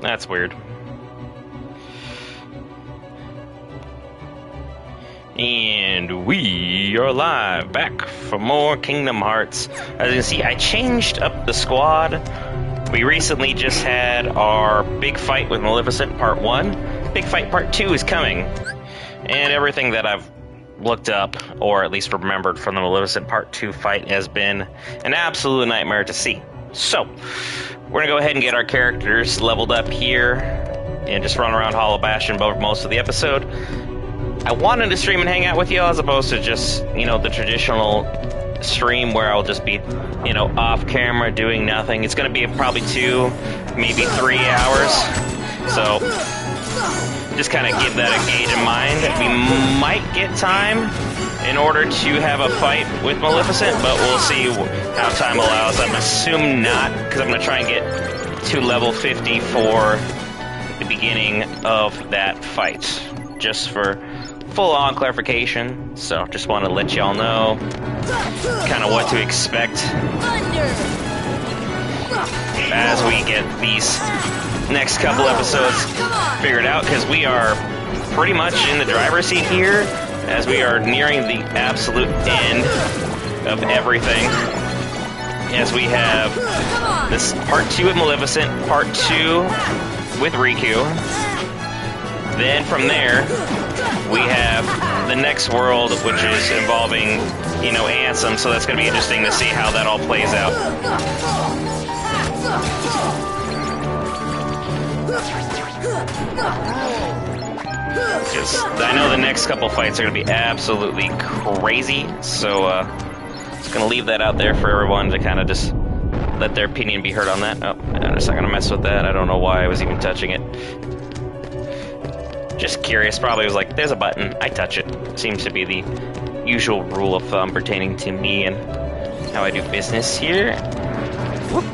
That's weird. And we are live, back for more Kingdom Hearts. As you can see, I changed up the squad. We recently just had our big fight with Maleficent Part 1. Big fight Part 2 is coming. And everything that I've looked up, or at least remembered from the Maleficent Part 2 fight, has been an absolute nightmare to see. So, we're going to go ahead and get our characters leveled up here and just run around Hollow Bastion over most of the episode. I wanted to stream and hang out with you as opposed to just, the traditional stream where I'll just be, off camera doing nothing. It's going to be probably 2, maybe 3 hours. So, just kind of give that a gauge in mind. We might get time in order to have a fight with Maleficent, but we'll see how time allows. I'm assuming not, because I'm going to try and get to level 50 for the beginning of that fight, just for full-on clarification. So just want to let y'all know kind of what to expect as we get these next couple episodes figured out, because we are pretty much in the driver's seat here as we are nearing the absolute end of everything, as we have this Part 2 with Maleficent, Part 2 with Riku. Then from there, we have the next world, which is involving, Ansem, so that's going to be interesting to see how that all plays out. Because I know the next couple fights are going to be absolutely crazy, so just going to leave that out there for everyone to kind of just let their opinion be heard on that. Oh, I'm just not going to mess with that. I don't know why I was even touching it. Just curious, probably was like, there's a button, I touch it. Seems to be the usual rule of thumb pertaining to me and how I do business here. Whoop.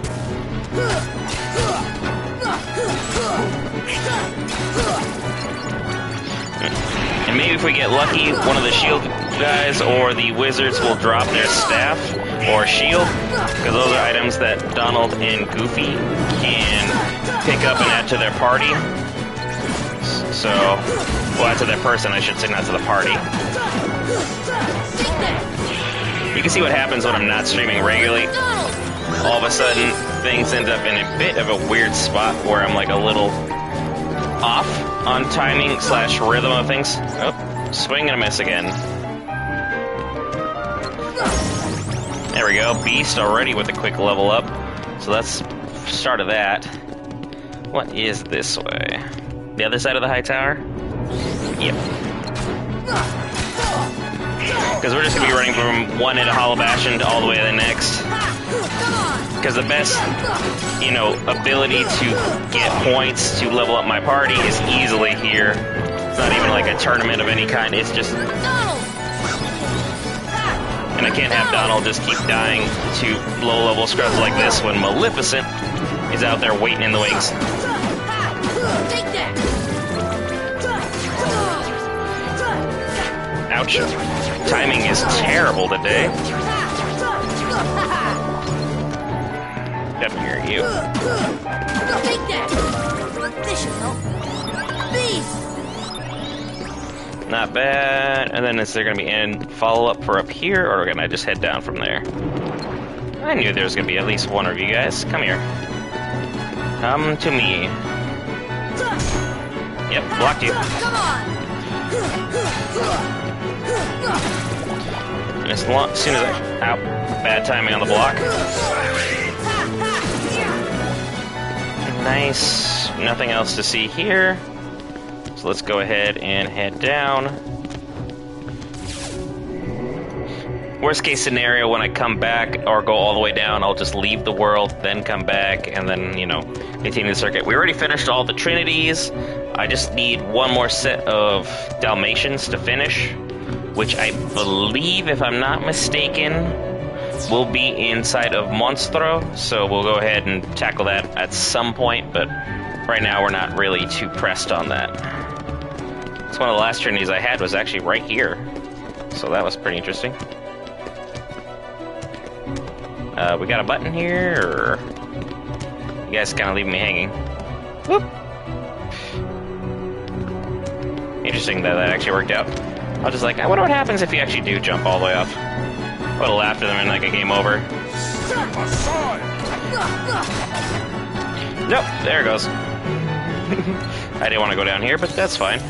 And maybe if we get lucky, one of the shield guys or the wizards will drop their staff or shield, because those are items that Donald and Goofy can pick up and add to their party. So, well, add to their person, I should say, not to the party. You can see what happens when I'm not streaming regularly. All of a sudden, things end up in a bit of a weird spot where I'm like a little off on timing / rhythm of things. Oh, swing and a miss again. There we go, Beast already with a quick level up. So that's the start of that. What is this way? The other side of the high tower? Yep. Because we're just going to be running from one end of Hollow Bastion all the way to the next. Because the best, ability to get points to level up my party is easily here. It's not even like a tournament of any kind, it's just... And I can't have Donald just keep dying to low-level scrubs like this when Maleficent is out there waiting in the wings. Ouch. Timing is terrible today. Up here, you. Take that. This should help. Beast. Not bad. And then is there going to be any follow-up for up here, or can I just head down from there? I knew there was going to be at least one of you guys. Come here. Come to me. Yep, blocked you. Come on. And as soon as I... Ow. Bad timing on the block. Nice. Nothing else to see here. So let's go ahead and head down. Worst case scenario, when I come back or go all the way down, I'll just leave the world, then come back, and then, continue the circuit. We already finished all the Trinities. I just need one more set of Dalmatians to finish, which I believe, if I'm not mistaken, will be inside of Monstro, so we'll go ahead and tackle that at some point, but right now we're not really too pressed on that. It's one of the last journeys I had was actually right here, so that was pretty interesting. We got a button here, or you guys kind of leaving me hanging. Whoop. Interesting that that actually worked out. I was just like, I wonder what happens if you actually do jump all the way off. I would have laughed at them in like a game over. Nope, there it goes. I didn't want to go down here, but that's fine.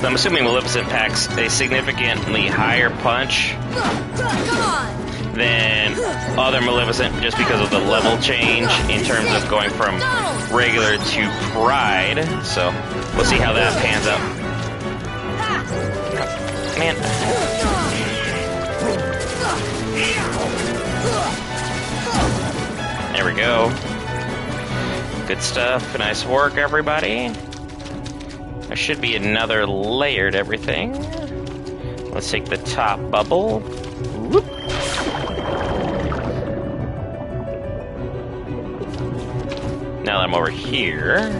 I'm assuming Maleficent packs a significantly higher punch than other Maleficent just because of the level change in terms of going from regular to Pride. So we'll see how that pans out. Man. There we go. Good stuff. Nice work, everybody. There should be another layered everything. Let's take the top bubble. Whoop. Now that I'm over here.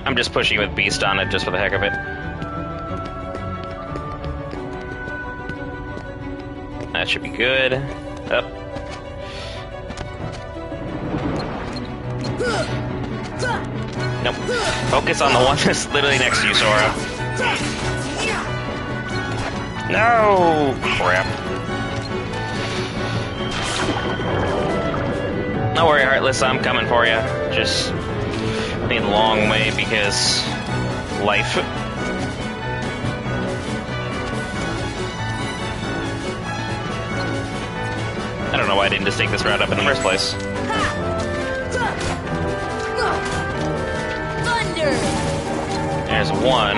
I'm just pushing with Beast on it just for the heck of it. That should be good. Up. Nope. Focus on the one that's literally next to you, Sora. No! Crap. Don't worry, Heartless, I'm coming for you. Just need a long way because life. I don't know why I didn't just take this route up in the first place. Thunder! There's one.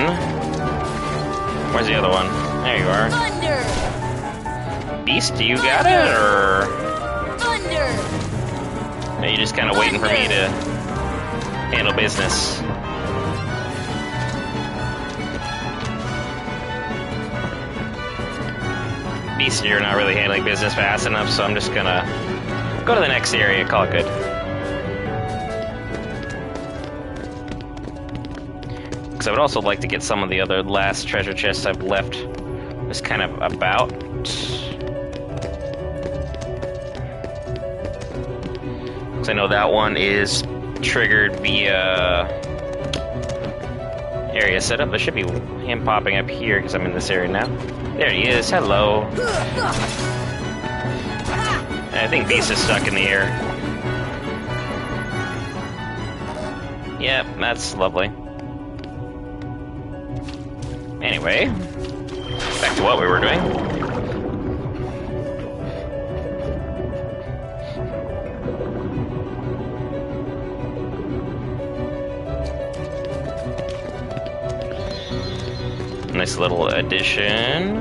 Where's the other one? There you are. Thunder! Beast, do you got it, or Thunder! are you just kind of waiting for me to handle business? Beast, you're not really handling business fast enough, so I'm just gonna go to the next area, call it good. Because I would also like to get some of the other last treasure chests I've left just kind of about. Because I know that one is triggered via area setup. There should be him popping up here because I'm in this area now. There he is. Hello. I think Beast is stuck in the air. Yep, that's lovely. Anyway, back to what we were doing. Nice little addition.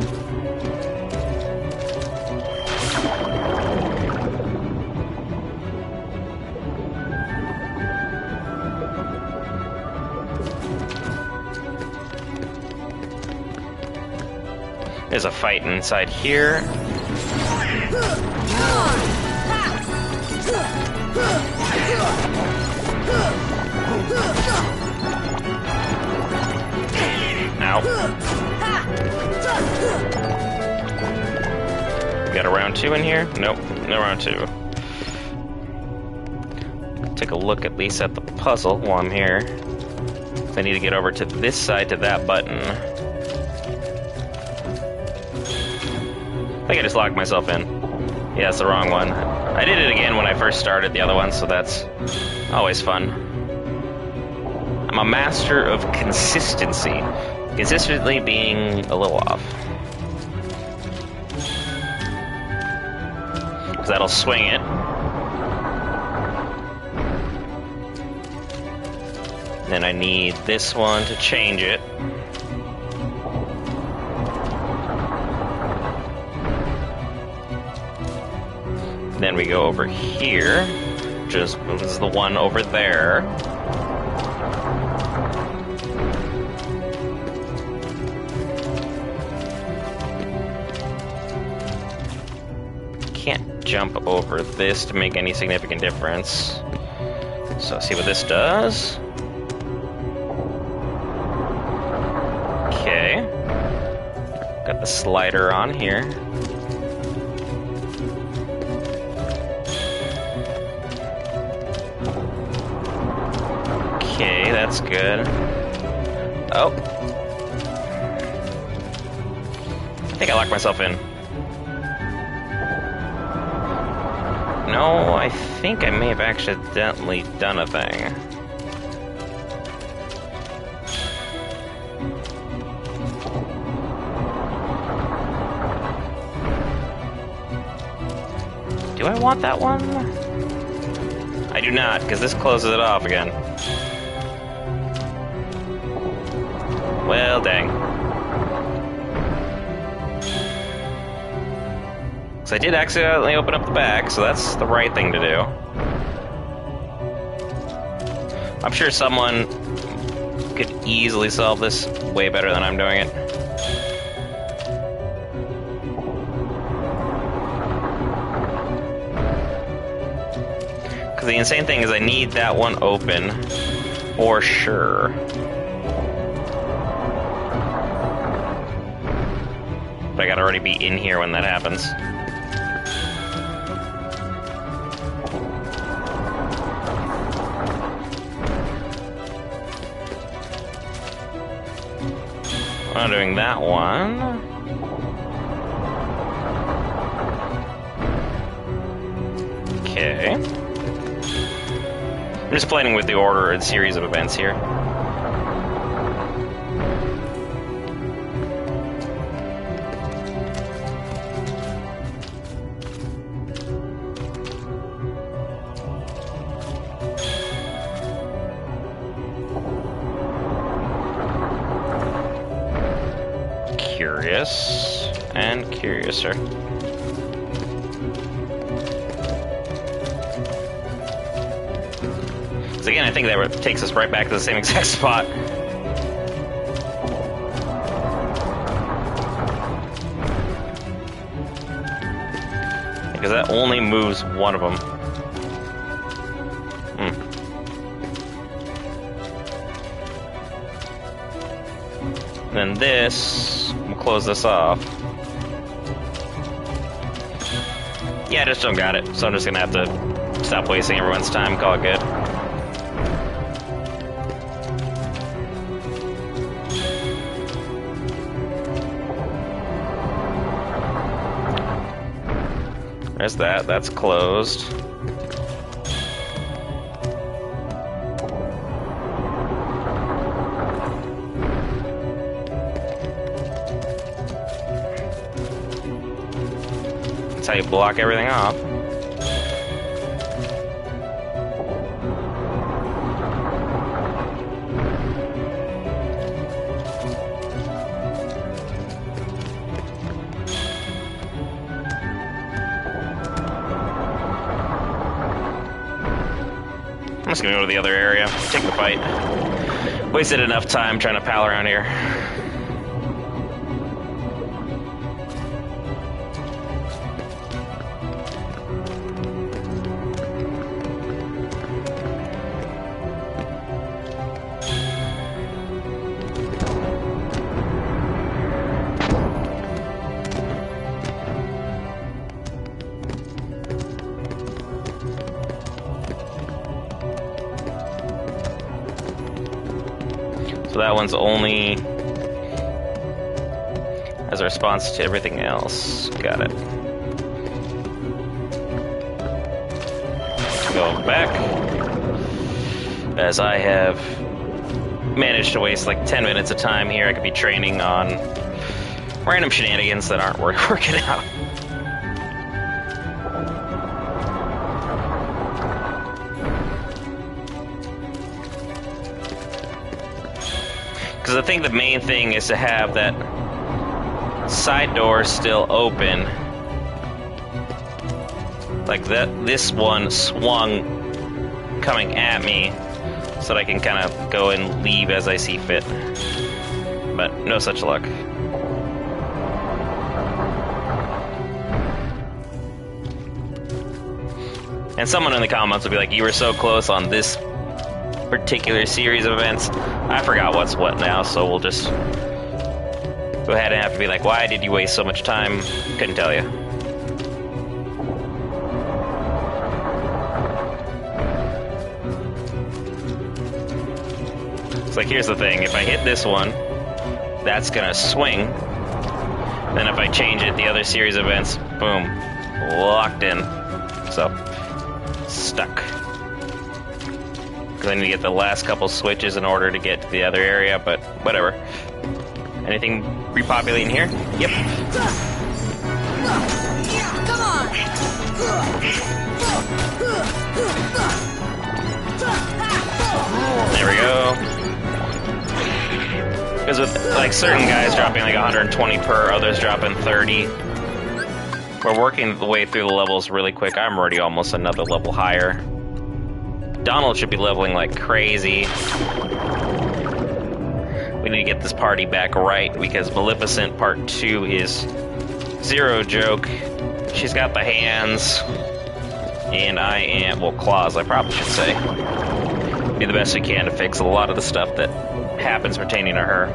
There's a fight inside here. Ow. Got a round 2 in here? Nope, no round 2. Take a look at least at the puzzle while I'm here. I need to get over to this side to that button. I think I just locked myself in. Yeah, that's the wrong one. I did it again when I first started the other one, so that's always fun. I'm a master of consistency. Consistently being a little off. Because that'll swing it. Then I need this one to change it. Then we go over here, which is the one over there. Can't jump over this to make any significant difference. So let's see what this does. Okay. Got the slider on here. Okay, that's good. Oh. I think I locked myself in. No, I think I may have accidentally done a thing. Do I want that one? I do not, because this closes it off again. Well, dang. So I did accidentally open up the back, so that's the right thing to do. I'm sure someone could easily solve this way better than I'm doing it. Because the insane thing is I need that one open for sure. But I gotta already be in here when that happens. I'm doing that one. Okay. I'm just playing with the order and series of events here. Curious and curiouser. Because again, I think that takes us right back to the same exact spot. Because that only moves one of them. Then this, we'll close this off. Yeah, I just don't got it, so I'm just gonna have to stop wasting everyone's time, call it good. There's that, that's closed. That's how you block everything off. I'm just gonna go to the other area, take the fight. Wasted enough time trying to pal around here. So that one's only as a response to everything else. Got it. Go back. As I have managed to waste like 10 minutes of time here, I could be training on random shenanigans that aren't working out. Because I think the main thing is to have that side door still open. like this one swung coming at me so that I can kind of go and leave as I see fit. But no such luck. And someone in the comments will be like, you were so close on this particular series of events. I forgot what's what now, so we'll just go ahead and have to be like, why did you waste so much time? Couldn't tell you. It's like, here's the thing, if I hit this one, that's gonna swing. Then if I change it, the other series of events, boom, locked in. So, stuck. Because I need to get the last couple switches in order to get to the other area, but whatever. Anything repopulating here? Yep. Come on! There we go. Because with like certain guys dropping like 120 per, others dropping 30. We're working the way through the levels really quick. I'm already almost another level higher. Donald should be leveling like crazy. We need to get this party back right because Maleficent Part 2 is zero joke. She's got the hands, and I am, well, claws, I probably should say. Do the best we can to fix a lot of the stuff that happens pertaining to her.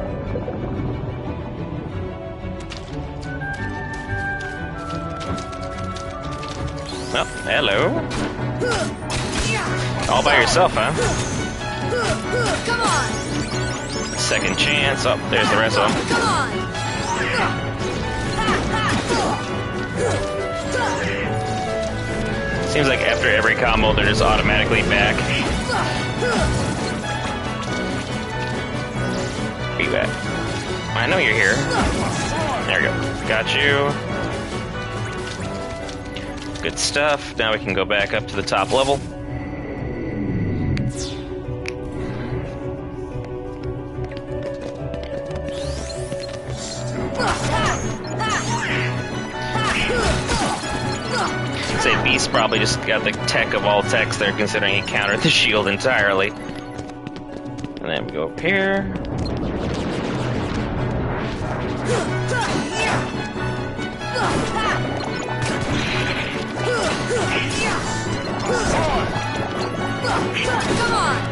Oh, hello. All by yourself, huh? Come on! Second chance. Oh, there's the rest of them. Come on! Seems like after every combo, they're just automatically back. Be back. I know you're here. There we go. Got you. Good stuff. Now we can go back up to the top level. Say Beast probably just got the tech of all techs there, considering he countered the shield entirely. And then we go up here.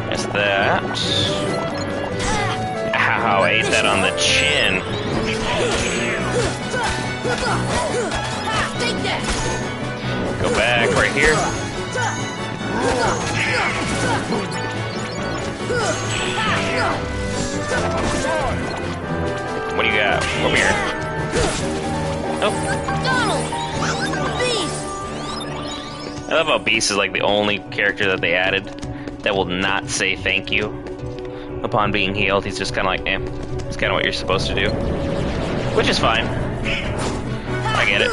That's that. Ow, I ate that on the chin. Take that! Go back right here. What do you got? Over here. Oh. Donald! Beast! I love how Beast is like the only character that they added that will not say thank you upon being healed. He's just kind of like, eh. It's kind of what you're supposed to do. Which is fine. I get it.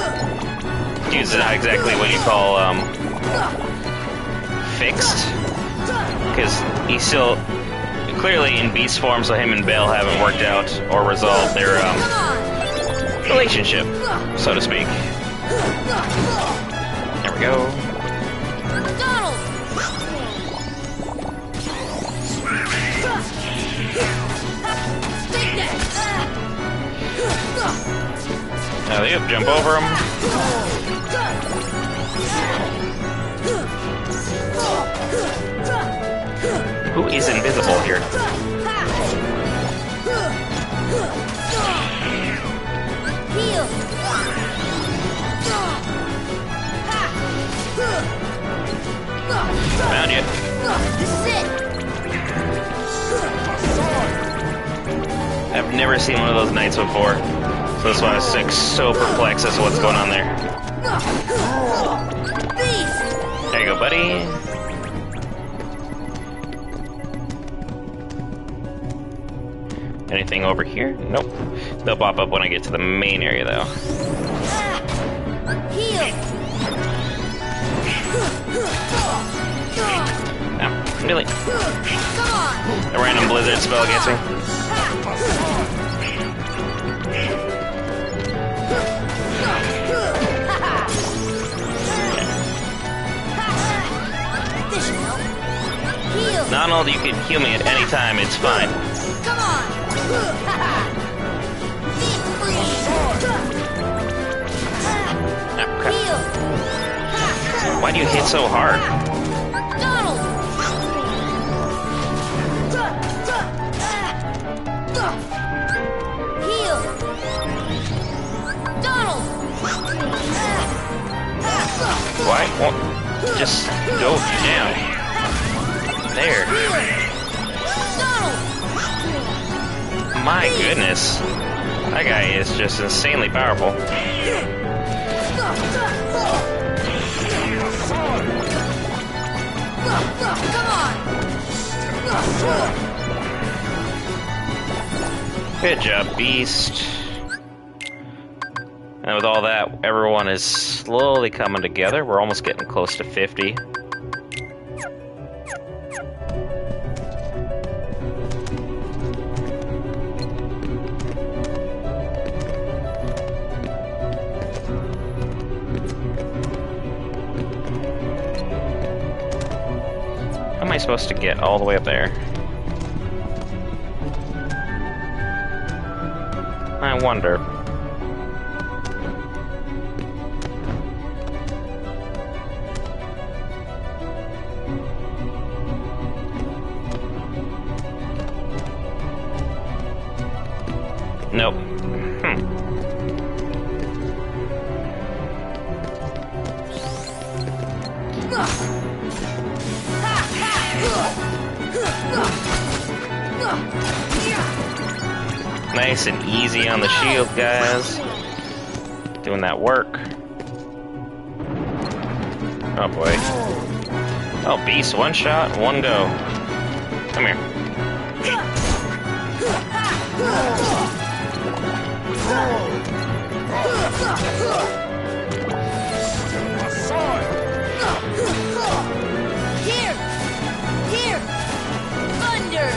Dude's not exactly what you call, fixed. Because he's still clearly in beast form, so him and Belle haven't worked out or resolved their, relationship, so to speak. There we go. Donald! Take that! Now, yep, jump over him. Who is invisible here? Heal! Found you. This is it! I've never seen one of those knights before, so that's why I was like, so perplexed as to what's going on there. Beast! There you go, buddy. Anything over here? Nope. They'll pop up when I get to the main area, though. Heal! No, really. Come on! A random blizzard spell gets me. Donald, you can heal me at any time. It's fine. Come on! Deep freeze! Oh, crap. Heal! Why do you hit so hard? Donald! Heal! Donald! Why won't just go down? There. Donald! My goodness. That guy is just insanely powerful. Good job, Beast. And with all that, everyone is slowly coming together. We're almost getting close to 50. How am I supposed to get all the way up there? I wonder. Nope. Nice and easy on the shield, guys. Doing that work. Oh boy. Oh, Beast, one shot, one go. Come here. Here! Here! Thunder!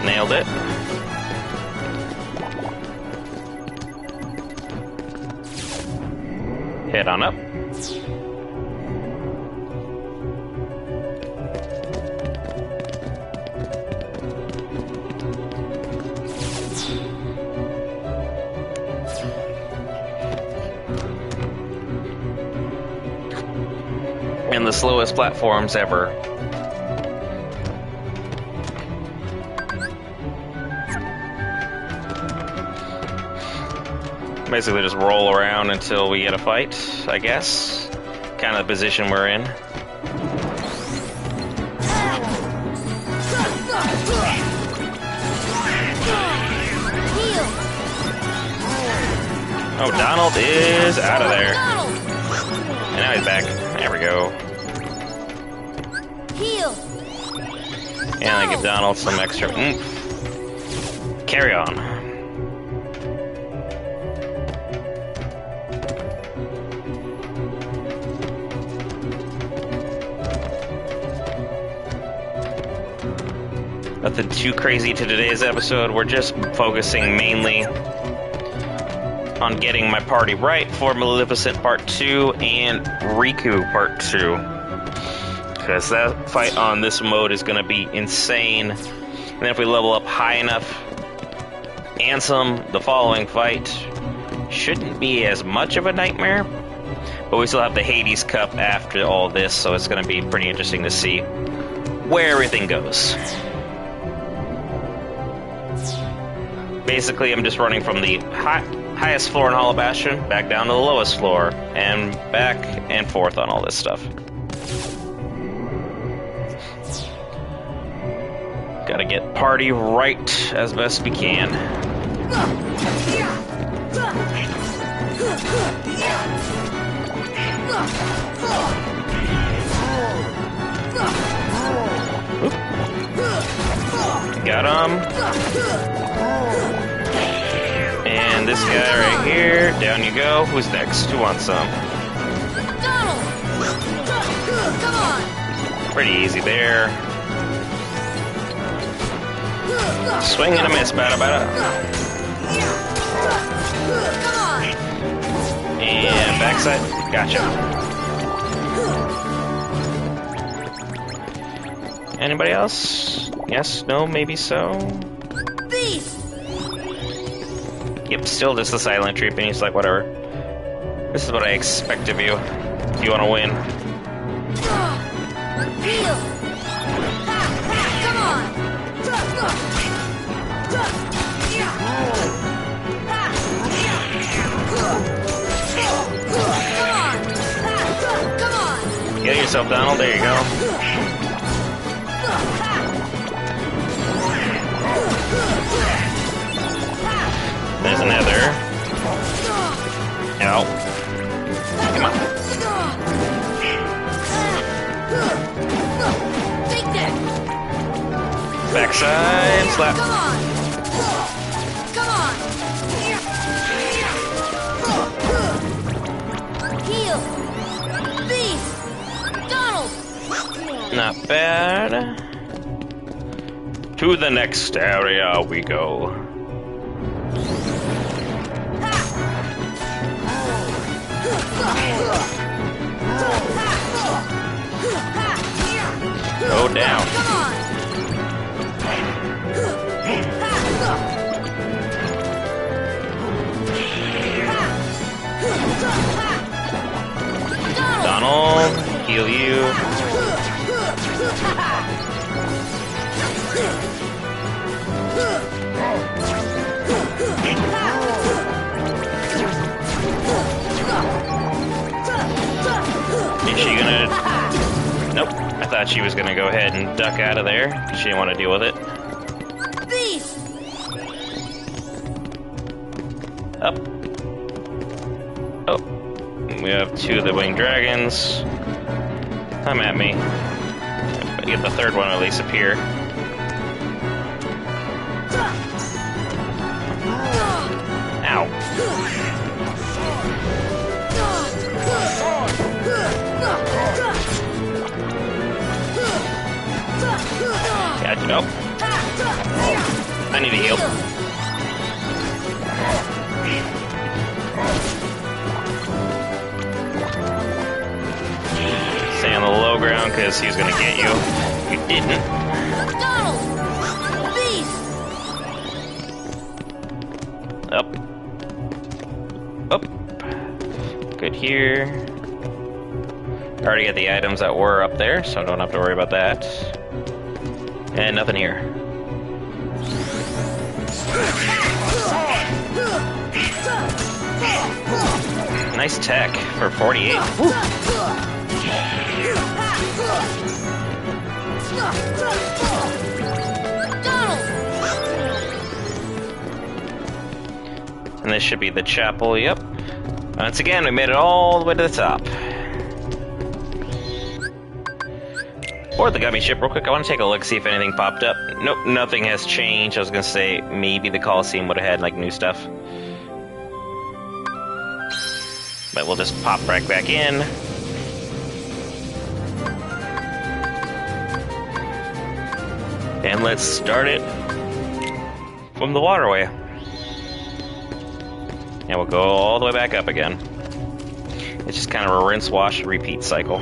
Nailed it. Head on up. And the slowest platforms ever. Basically just roll around until we get a fight, I guess. Kind of the position we're in. Oh, Donald is out of there. And now he's back. There we go. Heal. And I give Donald some extra oomph. Carry on. Nothing too crazy to today's episode. We're just focusing mainly on getting my party right for Maleficent Part 2 and Riku Part 2. Because that fight on this mode is going to be insane. And then if we level up high enough, Ansem, the following fight, shouldn't be as much of a nightmare. But we still have the Hades Cup after all this, so it's going to be pretty interesting to see where everything goes. Basically, I'm just running from the highest floor in Hollow Bastion back down to the lowest floor, and back and forth on all this stuff. Gotta get party right as best we can. Oop. Got him. And this guy right here, down you go. Who's next? Who wants some? Donald! Come on! Pretty easy there. Swing and a miss, bada bada. Come on! And backside, gotcha. Anybody else? Yes, no, maybe so. Beast! Yep, still just the silent treatment. He's like, whatever. This is what I expect of you. If you want to win. Heal! Ha! Ha! Come on! Come on! Heal yourself, Donald. There you go. There's another. Ow. Come on. Take that! Backside slap. Come on! Come on! Heal! Beast! Donald! Not bad. To the next area we go. Go down. Come on! Donald, heal you. Is she gonna... Nope. I thought she was gonna go ahead and duck out of there. She didn't want to deal with it. Beast! Up. Oh. We have two of the winged dragons. Come at me. Get the third one at least appear. Ow. Gotcha. Nope. I need to heal. Stay on the low ground because he was going to get you. You didn't. Donald! Beast! Up. Up. Good here. I already got the items that were up there, so I don't have to worry about that. And nothing here. Nice tech for 48. Woo. And this should be the chapel, yep. Once again, we made it all the way to the top. Board the gummy ship real quick. I want to take a look, see if anything popped up. Nope, nothing has changed. I was going to say maybe the Coliseum would have had like new stuff. But we'll just pop right back in. And let's start it from the waterway. And we'll go all the way back up again. It's just kind of a rinse, wash, repeat cycle.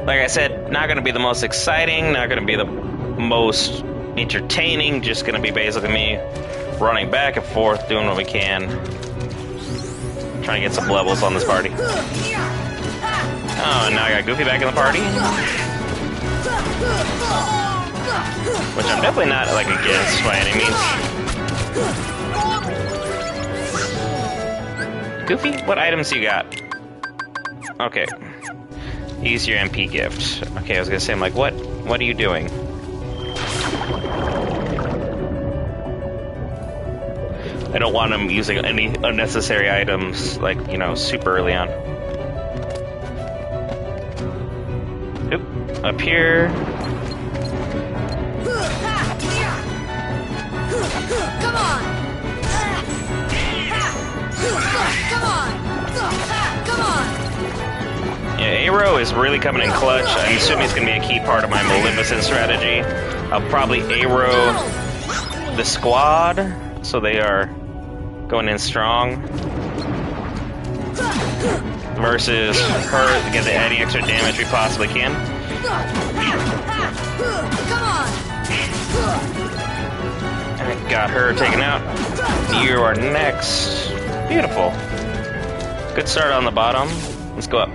Like I said, not going to be the most exciting, not going to be the most entertaining, just going to be basically me running back and forth, doing what we can. Trying to get some levels on this party. Oh, and now I got Goofy back in the party. Which I'm definitely not, like, against by any means. Goofy, what items you got? Okay. Use your MP gift. Okay, I was gonna say, I'm like, what are you doing? I don't want him using any unnecessary items, like, you know, super early on. Oop, up here. Come on! Come on! Come on! Yeah, Aero is really coming in clutch. I'm assuming it's going to be a key part of my Maleficent strategy. I'll probably Aero the squad, so they are going in strong. versus her to get any extra damage we possibly can. Come on! I got her taken out. You are next. Beautiful. Good start on the bottom. Let's go up.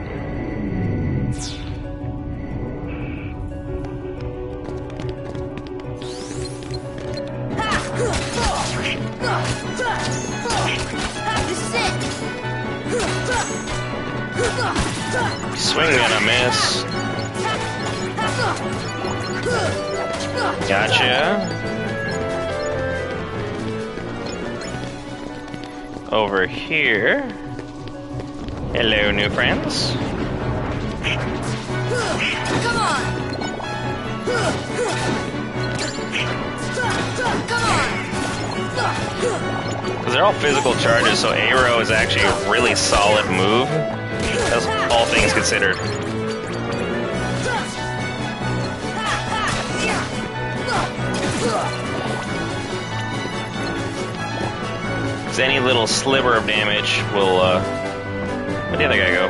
This is it! Swing and a miss. Gotcha. Over here. Hello, new friends. Come on! Come on! Because they're all physical charges, so Aero is actually a really solid move. That's all things considered. Because any little sliver of damage will, where'd the other guy go?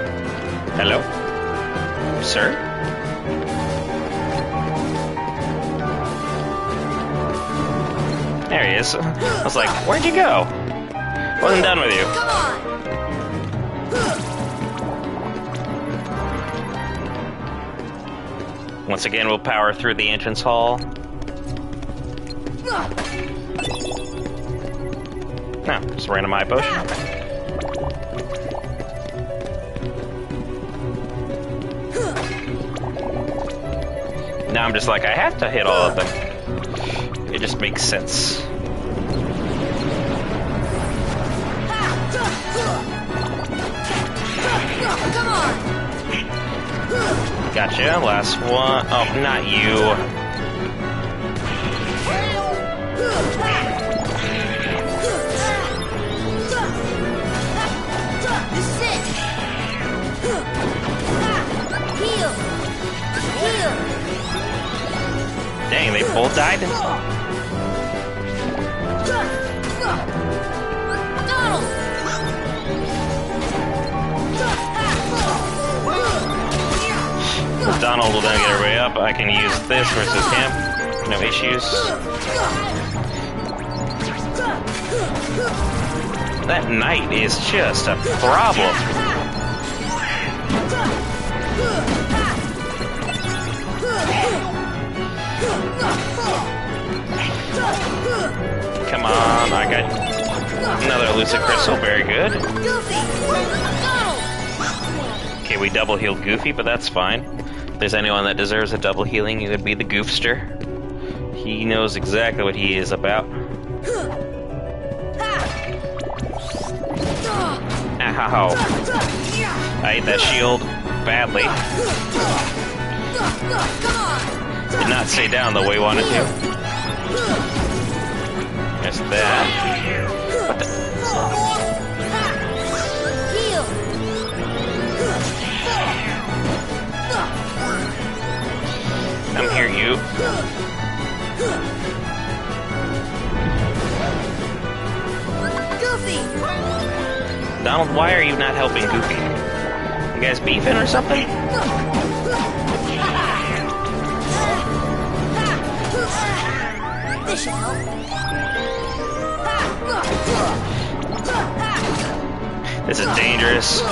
Hello? Sir? There he is. I was like, where'd you go? Wasn't done with you. Come on! Once again, we'll power through the entrance hall. No, just a random eye potion. Now I'm just like, I have to hit all of them. It just makes sense. Come on! Gotcha, last one. Oh, not you. This is it! Heal! Heal! Dang, they both died? Donald! Donald will then get her way up. I can use this versus him. No issues. That knight is just a problem. Come on, I got another elusive crystal. Very good. Goofy! Donald! Okay, we double healed Goofy, but that's fine. If there's anyone that deserves a double healing, it would be the Goofster. He knows exactly what he is about. Ow. I ate that shield badly. Did not stay down the way we wanted to. There's that. What the? Heal! I'm here, you. Goofy! Donald, why are you not helping Goofy? You guys beefing or something? This should help. This is dangerous. Come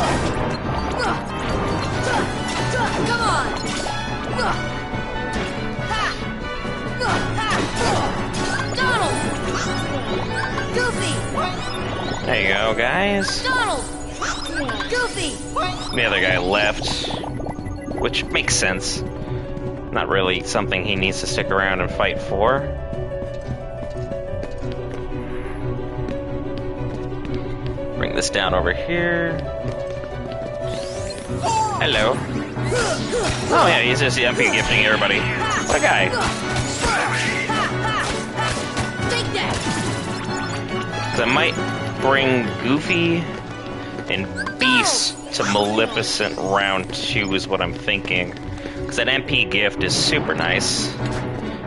on! Donald! Goofy! There you go, guys. Donald! Goofy! The other guy left, which makes sense. Not really something he needs to stick around and fight for. Bring this down over here. Hello. Oh yeah, he's just the MP gifting everybody. What a guy. Take that! 'Cause I might bring Goofy and Beast to Maleficent round 2 is what I'm thinking. Because that MP gift is super nice.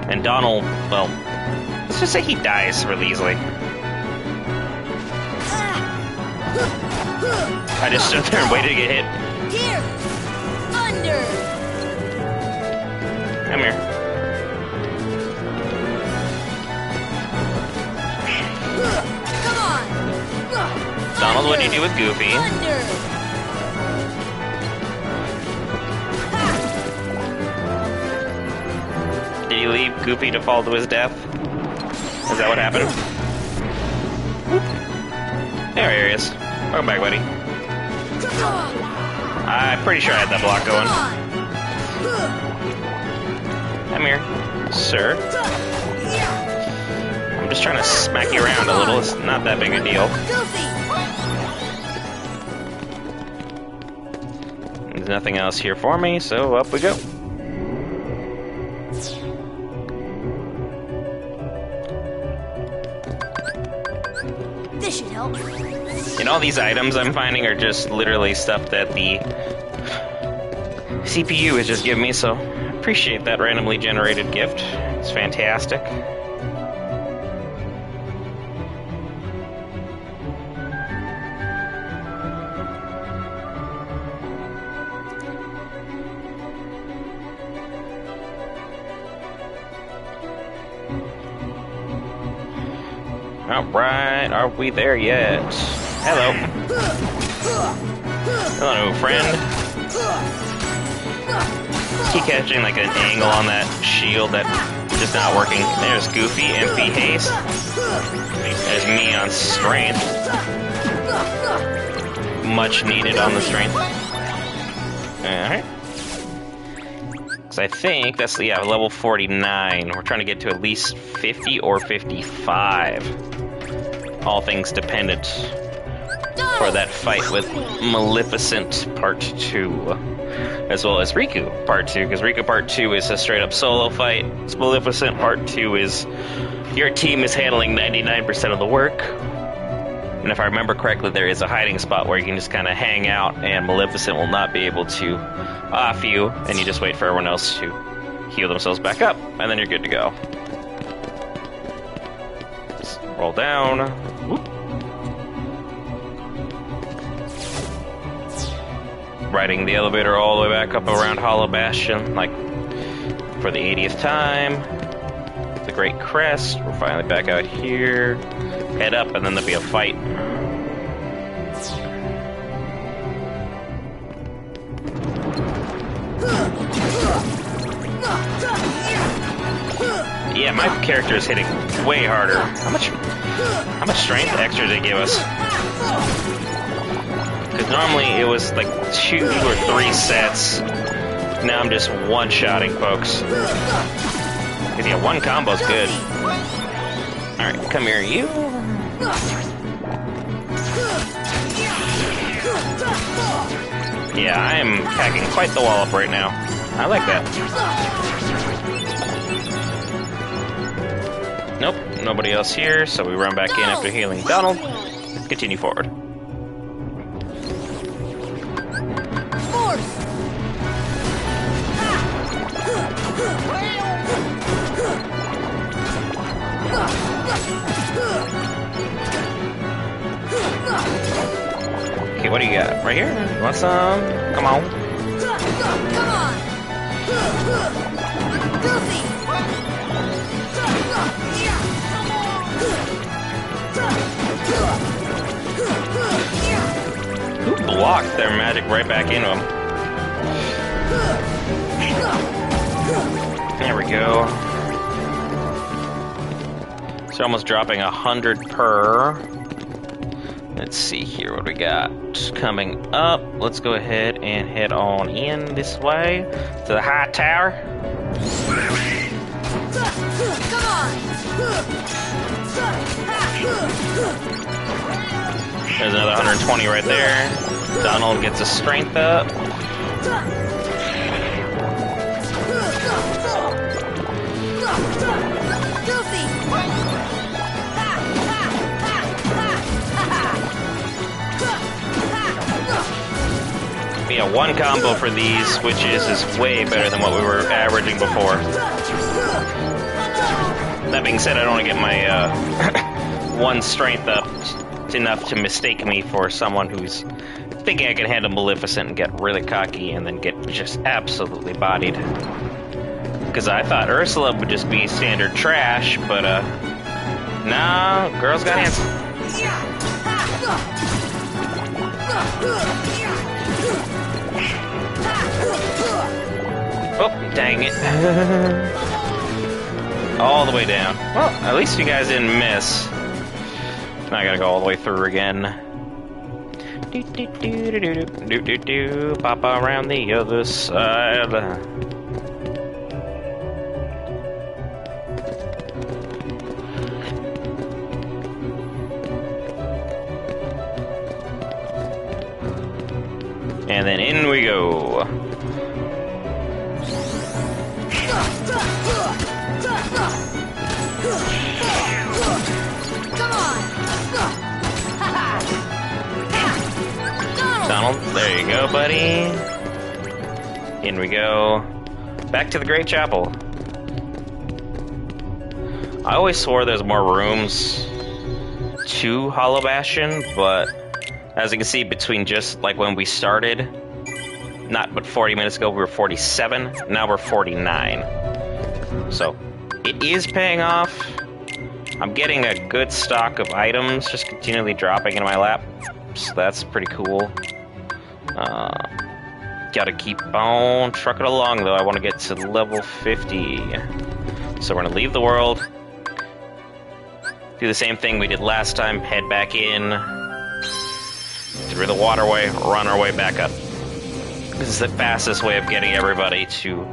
And Donald, well, let's just say he dies really easily. I just stood there and waited to get hit. Here! Thunder! Come here. Come on! Donald, what do you do with Goofy? Thunder! Did you leave Goofy to fall to his death? Is that what happened? There he is. Welcome back, buddy. I'm pretty sure I had that block going. Come here, sir. I'm just trying to smack you around a little. It's not that big a deal. There's nothing else here for me, so up we go. This should help. And all these items I'm finding are just literally stuff that the CPU has just given me, so I appreciate that randomly generated gift. It's fantastic. Alright, are we there yet? Hello. Hello, friend. Keep catching like an angle on that shield that just not working. There's Goofy, MP haste. There's me on strength. Much needed on the strength. Alright. So I think that's, yeah, level 49. We're trying to get to at least 50 or 55. All things dependent for that fight with Maleficent Part 2. As well as Riku Part 2, because Riku Part 2 is a straight up solo fight. Maleficent Part 2 is your team is handling 99% of the work. And if I remember correctly, there is a hiding spot where you can just kind of hang out and Maleficent will not be able to off you, and you just wait for everyone else to heal themselves back up, and then you're good to go. Just roll down. Whoop. Riding the elevator all the way back up around Hollow Bastion, like for the 80th time. The Great Crest. We're finally back out here. Head up, and then there'll be a fight. Yeah, my character is hitting way harder. How much strength extra did they give us? Because normally it was like 2 or 3 sets. Now I'm just one-shotting, folks. Because yeah, one combo's good. Alright, come here, you. Yeah, I am packing quite the wall up right now. I like that. Nope, nobody else here, so we run back in after healing Donald. Continue forward. Okay, what do you got? Right here? You want some? Come on. Come on! Goofy! Who blocked their magic right back into him? There we go. So almost dropping 100 per. Let's see here what we got coming up. Let's go ahead and head on in this way to the high tower. Come on! There's another 120 right there. Donald gets his strength up. Yeah, one combo for these switches is way better than what we were averaging before. That being said, I don't want to get my one strength up enough to mistake me for someone who's thinking I can handle Maleficent and get really cocky and then get just absolutely bodied. Because I thought Ursula would just be standard trash, but nah, girl's got hands. Oh, dang it. All the way down. Well, at least you guys didn't miss. Now I gotta go all the way through again. Pop around the other side. And then in we go. Donald, there you go, buddy. In we go. Back to the Great Chapel. I always swore there's more rooms to Hollow Bastion, but as you can see, between just like when we started, not but 40 minutes ago, we were 47. Now we're 49. So it is paying off. I'm getting a good stock of items just continually dropping into my lap. So that's pretty cool. Gotta keep on trucking along though. I want to get to level 50. So we're gonna leave the world. Do the same thing we did last time. Head back in. Through the waterway. Run our way back up. This is the fastest way of getting everybody to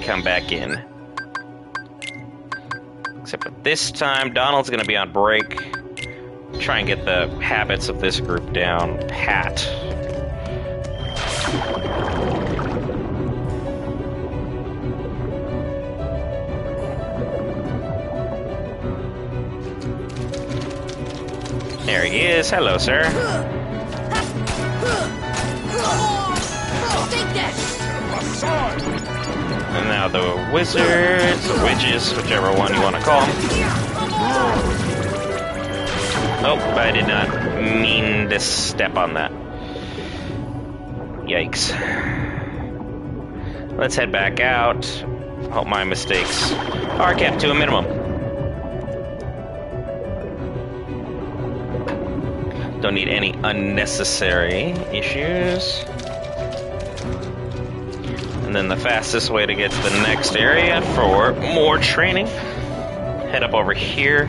come back in. Except for this time, Donald's gonna be on break. Try and get the habits of this group down pat. There he is. Hello, sir. And now the wizards, the witches, whichever one you want to call them. Oh, I did not mean to step on that. Yikes. Let's head back out. Hope my mistakes are kept to a minimum. Don't need any unnecessary issues. And then the fastest way to get to the next area for more training, head up over here.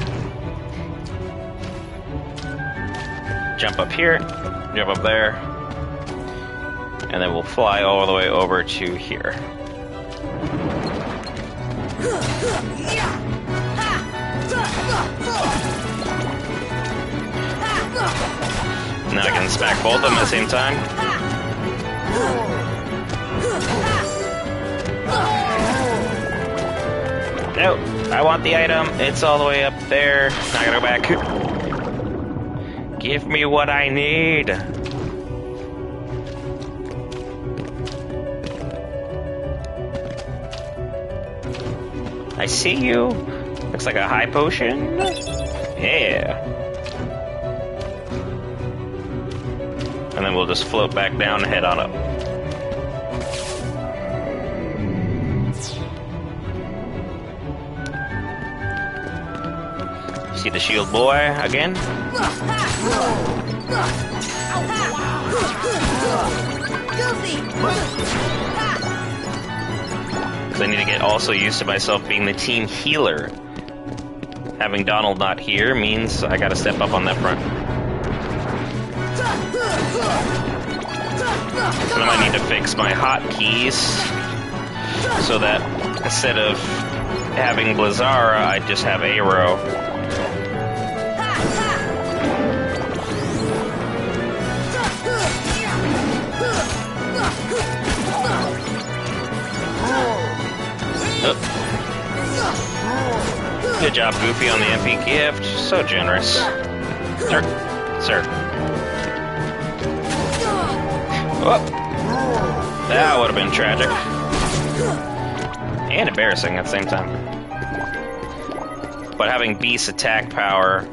Jump up here, jump up there, and then we'll fly all the way over to here. Now I can smack both of them at the same time. No, I want the item. It's all the way up there. Now I gotta go back. Give me what I need. I see you. Looks like a high potion. Yeah. And then we'll just float back down and head on up. See the shield boy again? Because I need to get also used to myself being the team healer. Having Donald not here means I gotta step up on that front. And I might need to fix my hotkeys so that instead of having Blizzara, I just have Aero. Good job, Goofy, on the MP gift. So generous. Sir. Sir. Oh. That would have been tragic. And embarrassing at the same time. But having Beast's attack power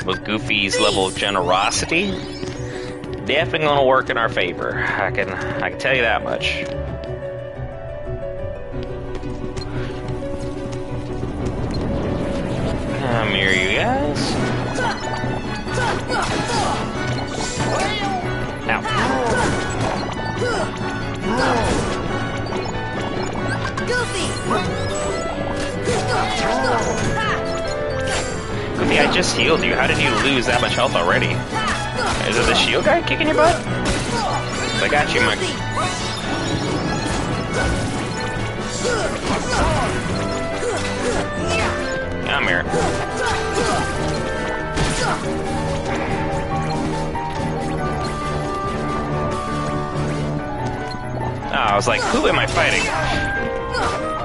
with Goofy's level of generosity definitely gonna work in our favor. I can tell you that much. Come here, you guys. Ow. Goofy! Goofy, I just healed you. How did you lose that much health already? Is it the shield guy kicking your butt? I got you, Mike. Come here. Oh, I was like, who am I fighting?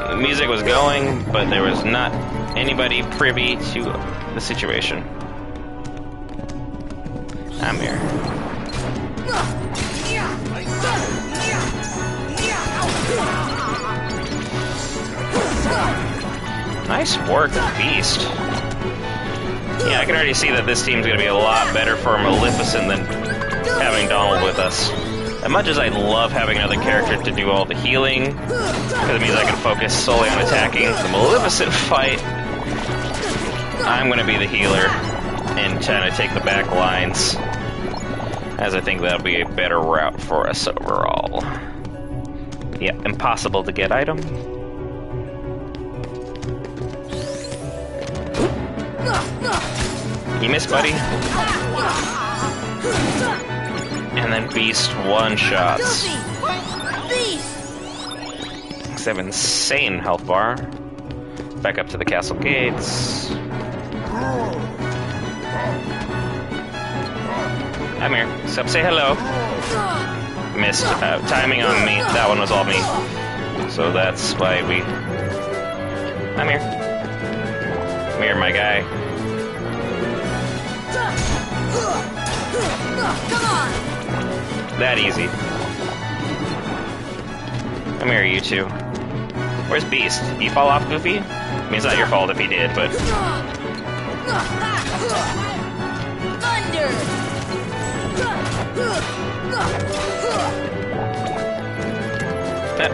The music was going, but there was not anybody privy to the situation. I'm here. Nice work, Beast. Yeah, I can already see that this team's going to be a lot better for Maleficent than having Donald with us. As much as I love having another character to do all the healing, because it means I can focus solely on attacking the Maleficent fight, I'm going to be the healer and trying to take the back lines, as I think that'll be a better route for us overall. Yeah, impossible to get item. You missed, buddy. And then Beast one-shots. Because they have insane health bar. Back up to the castle gates. I'm here. Sup, say hello. Missed. Timing on me. That one was all me. So that's why we... I'm here. Come here, my guy. Come on! That easy. Come here, you two. Where's Beast? Did he fall off, Goofy? I mean, it's not your fault if he did, but... Thunder!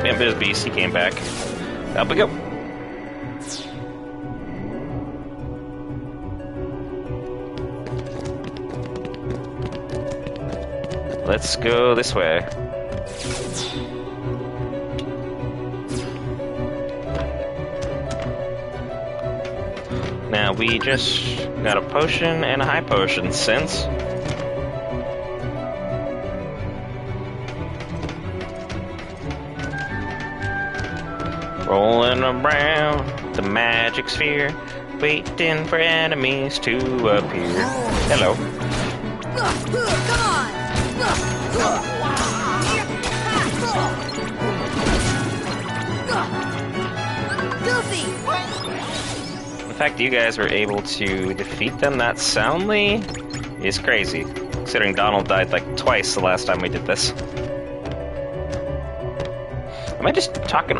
Yeah, there's Beast. He came back. Up we go. Let's go this way. Now we just got a potion and a high potion since. Rolling around the magic sphere, waiting for enemies to appear. Hello. Come on! Goofy! The fact that you guys were able to defeat them that soundly is crazy, considering Donald died like twice the last time we did this. Am I just talking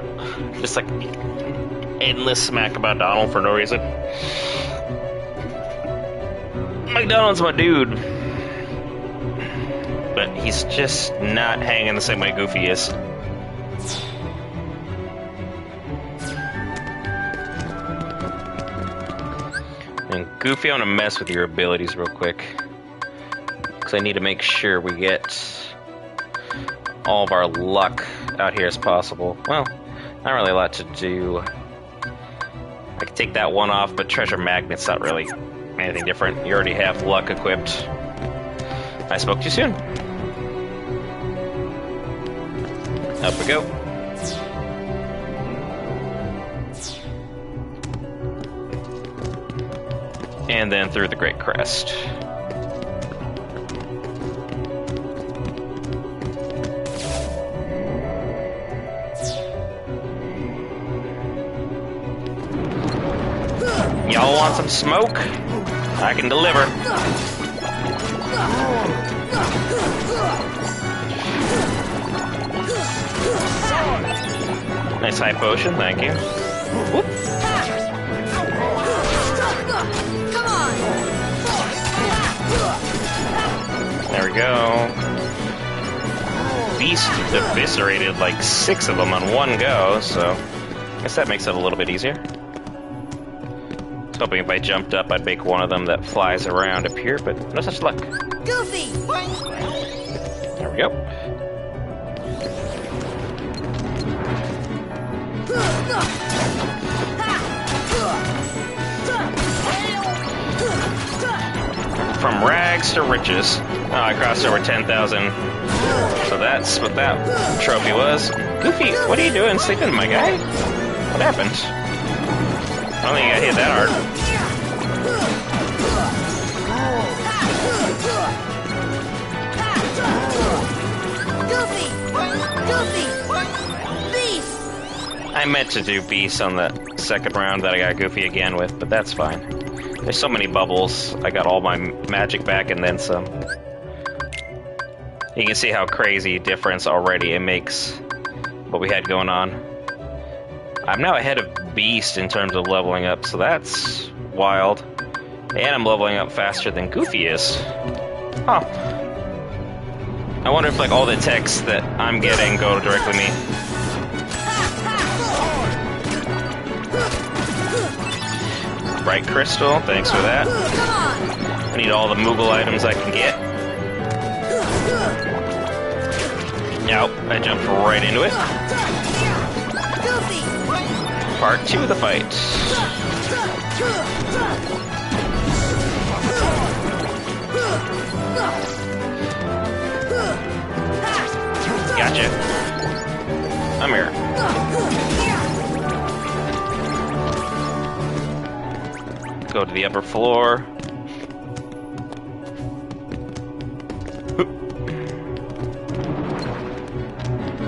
just like endless smack about Donald for no reason? McDonald's my dude. But he's just not hanging the same way Goofy is. And Goofy, I'm gonna mess with your abilities real quick. Because I need to make sure we get all of our luck out here as possible. Well, not really a lot to do. I could take that one off, but Treasure Magnet's not really anything different. You already have luck equipped. I spoke too soon. Up we go. And then through the Great Crest. Y'all want some smoke? I can deliver. Nice high potion, thank you. Whoop. Come on! There we go. Beast eviscerated like 6 of them on one go, so I guess that makes it a little bit easier. I was hoping if I jumped up, I'd make one of them that flies around up here, but no such luck. Goofy! There we go. From rags to riches. Oh, I crossed over 10,000. So that's what that trophy was. Goofy, what are you doing sleeping, my guy? What happened? I don't think I hit that hard. Goofy! Beast! I meant to do Beast on the second round that I got Goofy again with, but that's fine. There's so many bubbles. I got all my magic back and then some. You can see how crazy difference already it makes what we had going on. I'm now ahead of Beast in terms of leveling up, so that's wild. And I'm leveling up faster than Goofy is. Huh. I wonder if like all the texts that I'm getting go directly to me. Bright crystal, thanks for that. I need all the Moogle items I can get. Nope, I jumped right into it. Part 2 of the fight. Gotcha. I'm here. Go to the upper floor.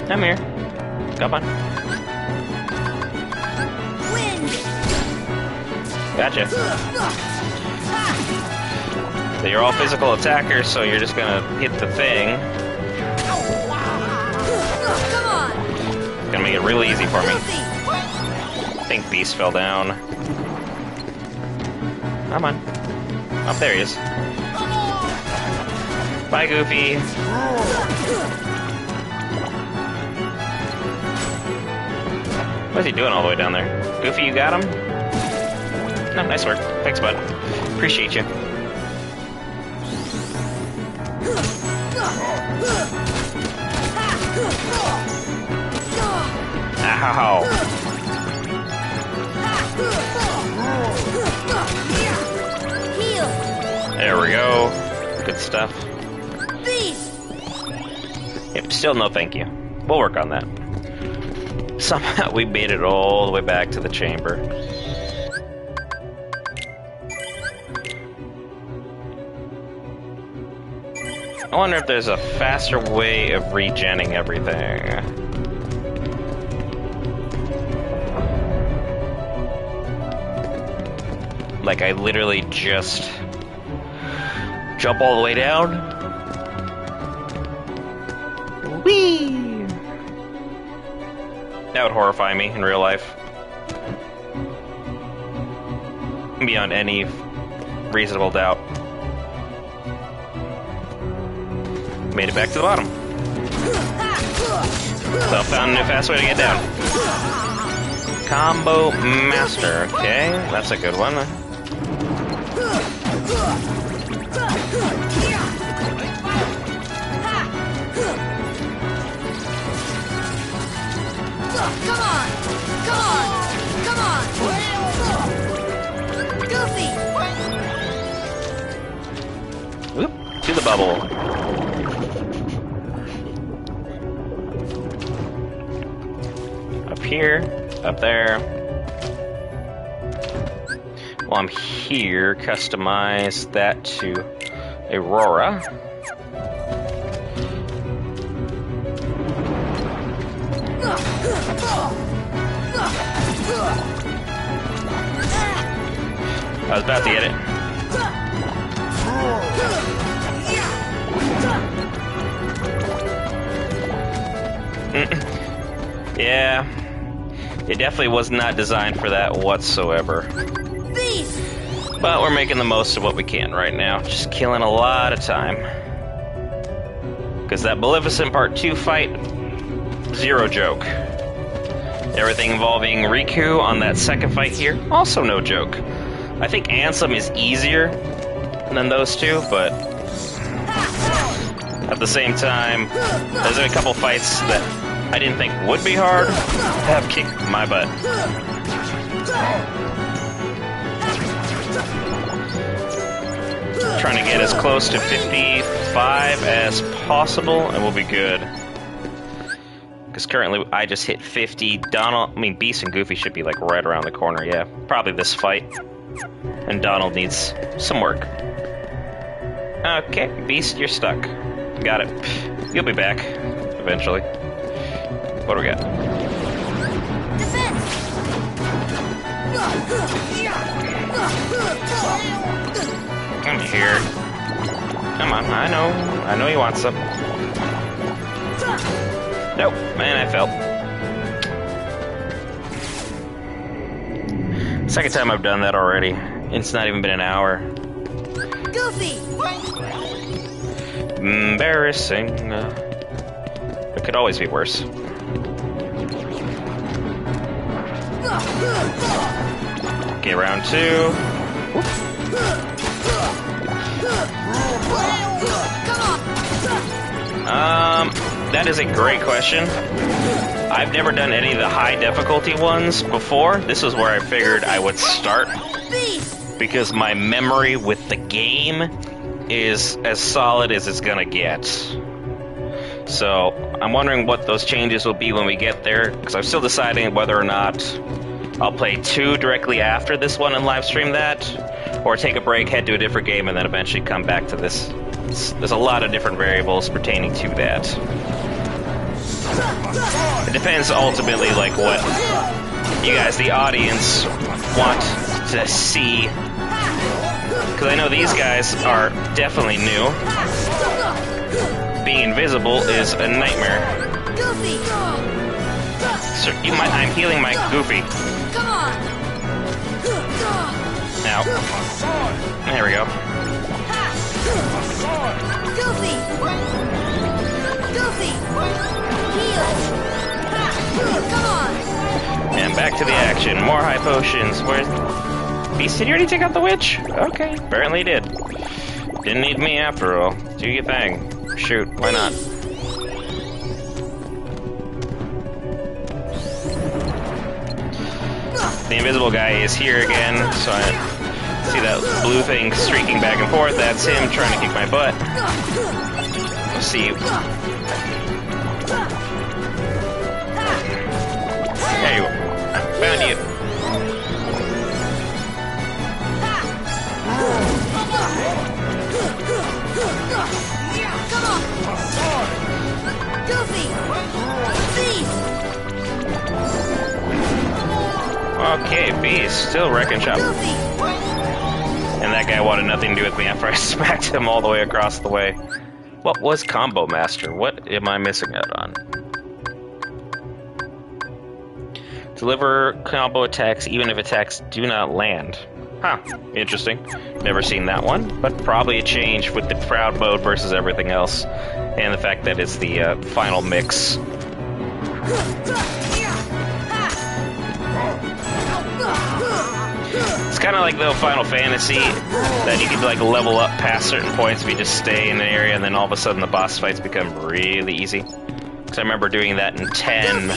I'm here. Come on. Wind! Gotcha. So you're all physical attackers, so you're just gonna hit the thing. Come on! Gonna make it real easy for me. Goofy! I think Beast fell down. Come on. Up there he is. Bye, Goofy. What's he doing all the way down there? Goofy, you got him? No, nice work. Thanks, bud. Appreciate you. Ow. Heal! There we go. Good stuff. Beast! Yep, still no thank you. We'll work on that. Somehow we made it all the way back to the chamber. I wonder if there's a faster way of regenning everything. Like I literally just jump all the way down. Whee! That would horrify me in real life. Beyond any reasonable doubt. Made it back to the bottom. So I found a new fast way to get down. Combo Master. Okay, that's a good one. Come on! Come on! Come on! Goofy! Whoop, to the bubble. Up here, up there. While I'm here, customize that to Aurora. I was about to get it. Yeah, it definitely was not designed for that whatsoever. Beast! But we're making the most of what we can right now. Just killing a lot of time. Because that Maleficent Part 2 fight, zero joke. Everything involving Riku on that second fight here, also no joke. I think Ansem is easier than those two, but at the same time, there's a couple fights that I didn't think would be hard have kicked my butt. Trying to get as close to 55 as possible, and we'll be good. Because currently I just hit 50. Beast and Goofy should be like right around the corner. Yeah, probably this fight. And Donald needs some work. Okay, Beast, you're stuck. Got it. You'll be back eventually. What do we got? Defense. Come here. Come on, I know you want some. Nope, man, I fell. Second time I've done that already. It's not even been an hour. Goofy. Embarrassing. It could always be worse. Okay, round 2. That is a great question. I've never done any of the high difficulty ones before. This is where I figured I would start. Because my memory with the game is as solid as it's gonna get. So, I'm wondering what those changes will be when we get there, because I'm still deciding whether or not I'll play 2 directly after this one and live stream that, or take a break, head to a different game, and then eventually come back to this. There's a lot of different variables pertaining to that. It depends ultimately, like, what you guys, the audience, want to see. Because I know these guys are definitely new. Being invisible is a nightmare. So I'm healing my Goofy. Come on. Ow. There we go. Goofy. Goofy. Heal. Come on. And back to the action. More high potions. Where's Beast? Did you already take out the witch? Okay, apparently he did. Didn't need me after all. Do your thing. Shoot, why not? The invisible guy is here again, so I see that blue thing streaking back and forth. That's him trying to kick my butt. Let's see. There you go. Found you. Come on. Goofy. Beast. Okay, Beast, still wrecking shop. Goofy. And that guy wanted nothing to do with me after I smacked him all the way across the way. What was Combo Master? What am I missing out on? Deliver combo attacks even if attacks do not land. Huh, interesting. Never seen that one, but probably a change with the crowd mode versus everything else. And the fact that it's the final mix. It's kind of like the Final Fantasy, that you can like level up past certain points if you just stay in an area, and then all of a sudden the boss fights become really easy. Because I remember doing that in 10,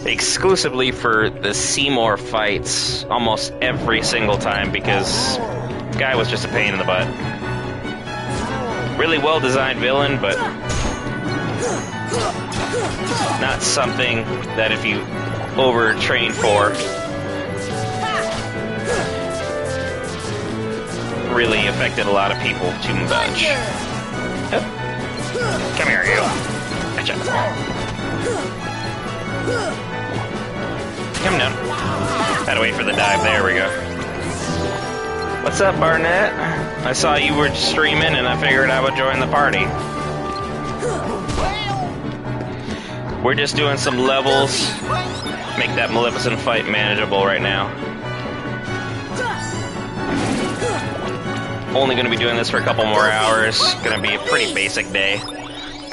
exclusively for the Seymour fights, almost every single time, because the guy was just a pain in the butt. Really well designed villain, but not something that if you overtrain for, really affected a lot of people too much. Oh. Come here, you. Gotcha. Come down. Gotta wait for the dive. There we go. What's up, Barnett? I saw you were streaming and I figured I would join the party. We're just doing some levels. Make that Maleficent fight manageable right now. Only gonna be doing this for a couple more hours. Gonna be a pretty basic day.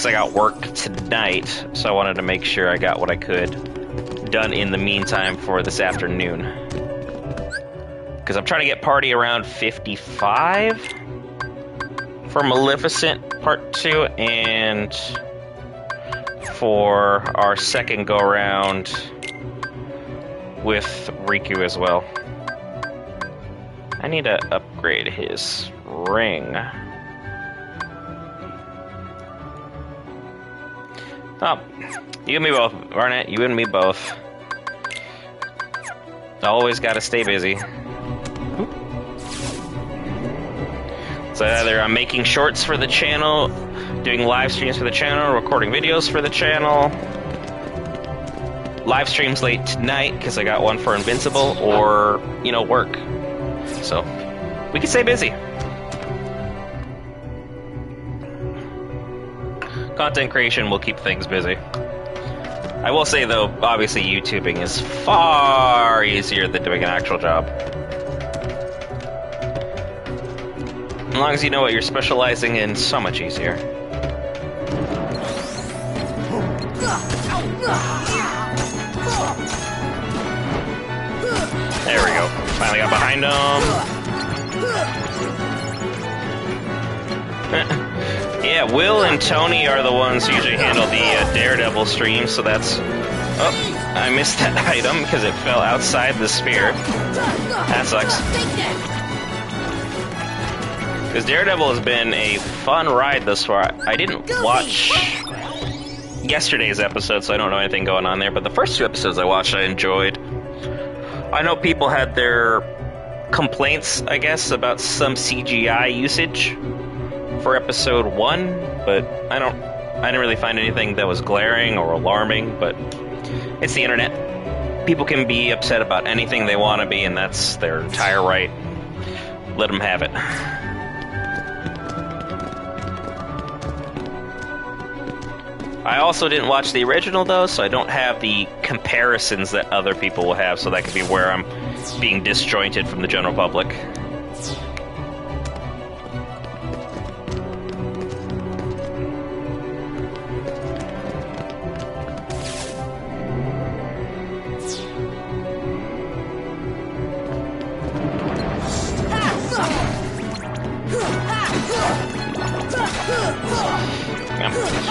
because I got work tonight, so I wanted to make sure I got what I could done in the meantime for this afternoon. Because I'm trying to get party around 55 for Maleficent Part 2, and for our second go-around with Riku as well. I need to upgrade his ring. Oh, you and me both, Barnett. You and me both. Always gotta stay busy. So either I'm making shorts for the channel, doing live streams for the channel, recording videos for the channel, live streams late tonight because I got one for Invincible, or, you know, work. So, we can stay busy. Content creation will keep things busy. I will say, though, obviously YouTubing is far easier than doing an actual job. As long as you know what you're specializing in, so much easier. There we go. Finally got behind him. Yeah, Will and Tony are the ones who usually handle the Daredevil stream, so that's... Oh, I missed that item because it fell outside the sphere. That sucks. Because Daredevil has been a fun ride thus far. I didn't watch yesterday's episode, so I don't know anything going on there, but the first two episodes I watched I enjoyed. I know people had their complaints, I guess, about some CGI usage for episode 1, but I didn't really find anything that was glaring or alarming, but it's the internet. People can be upset about anything they want to be, and that's their entire right. Let them have it. I also didn't watch the original, though, so I don't have the comparisons that other people will have, so that could be where I'm being disjointed from the general public.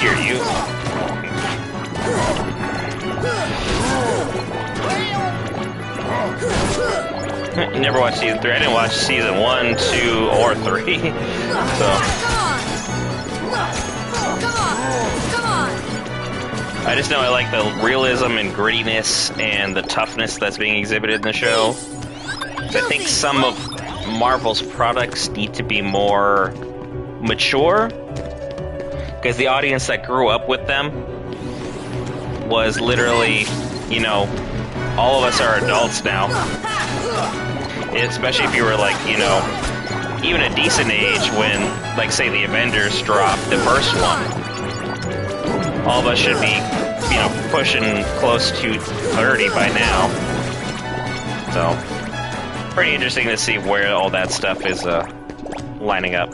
Hear you. Never watched season 3. I didn't watch season 1, 2, or 3. So. Come on! I just know I like the realism and grittiness and the toughness that's being exhibited in the show. I think some of Marvel's products need to be more mature, because the audience that grew up with them was literally, you know, all of us are adults now. Especially if you were like, you know, even a decent age when, like, say the Avengers dropped the first one. All of us should be, you know, pushing close to 30 by now. So, pretty interesting to see where all that stuff is lining up.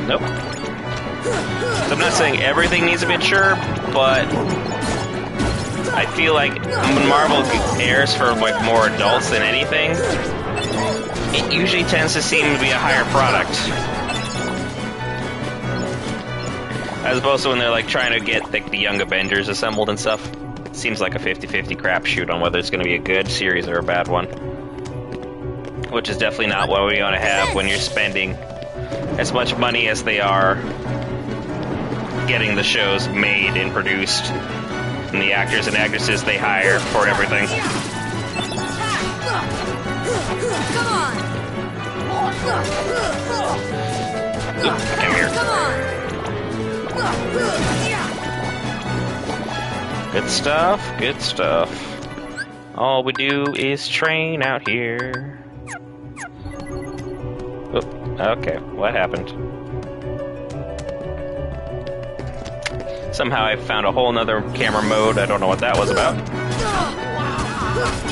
Nope. So I'm not saying everything needs to be mature, but I feel like when Marvel airs for like more adults than anything, it usually tends to seem to be a higher product. As opposed to when they're like trying to get like the young Avengers assembled and stuff. It seems like a 50-50 crapshoot on whether it's going to be a good series or a bad one. Which is definitely not what we want to have when you're spending as much money as they are getting the shows made and produced, and the actors and actresses they hire for everything. Ooh, come here. Good stuff, good stuff. All we do is train out here. Okay, what happened? Somehow I found a whole nother camera mode. I don't know what that was about. Goofy!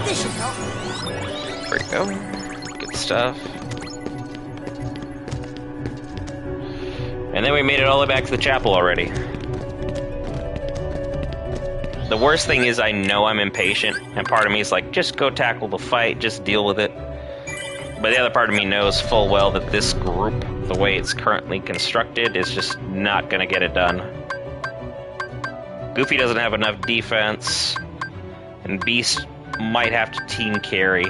This should help. There we go. Good stuff. And then we made it all the way back to the chapel already. The worst thing is I know I'm impatient, and part of me is like, just go tackle the fight, just deal with it. But the other part of me knows full well that this group, the way it's currently constructed, is just not going to get it done. Goofy doesn't have enough defense, and Beast might have to team carry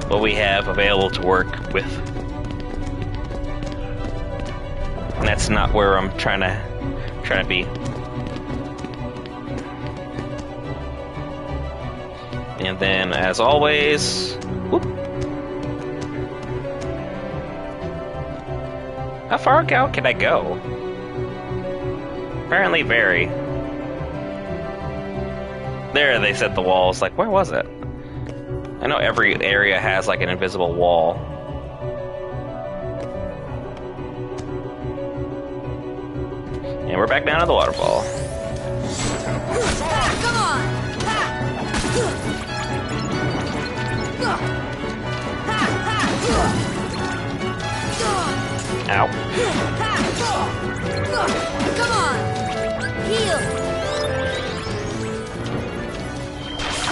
what we have available to work with. And that's not where I'm trying to be. And then, as always, whoop. How far out can I go? Apparently very. There, they set the walls. Like, where was it? I know every area has, like, an invisible wall. And we're back down to the waterfall. Come on! Ow. Come on! Heal!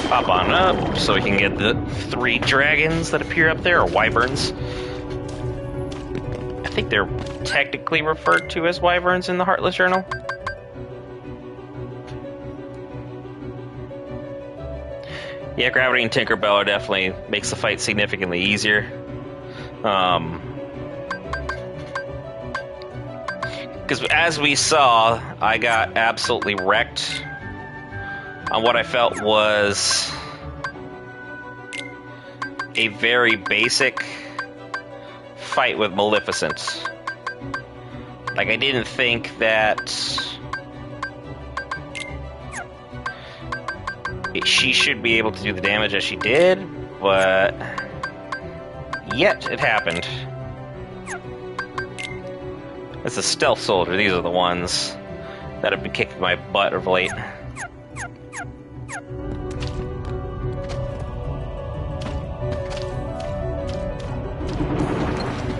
Pop on up so we can get the 3 dragons that appear up there, or wyverns. I think they're technically referred to as wyverns in the Heartless Journal. Yeah, Gravity and Tinkerbell definitely makes the fight significantly easier. Because as we saw, I got absolutely wrecked on what I felt was a very basic fight with Maleficent. Like, I didn't think that she should be able to do the damage as she did, but yet it happened. It's a stealth soldier. These are the ones that have been kicking my butt of late.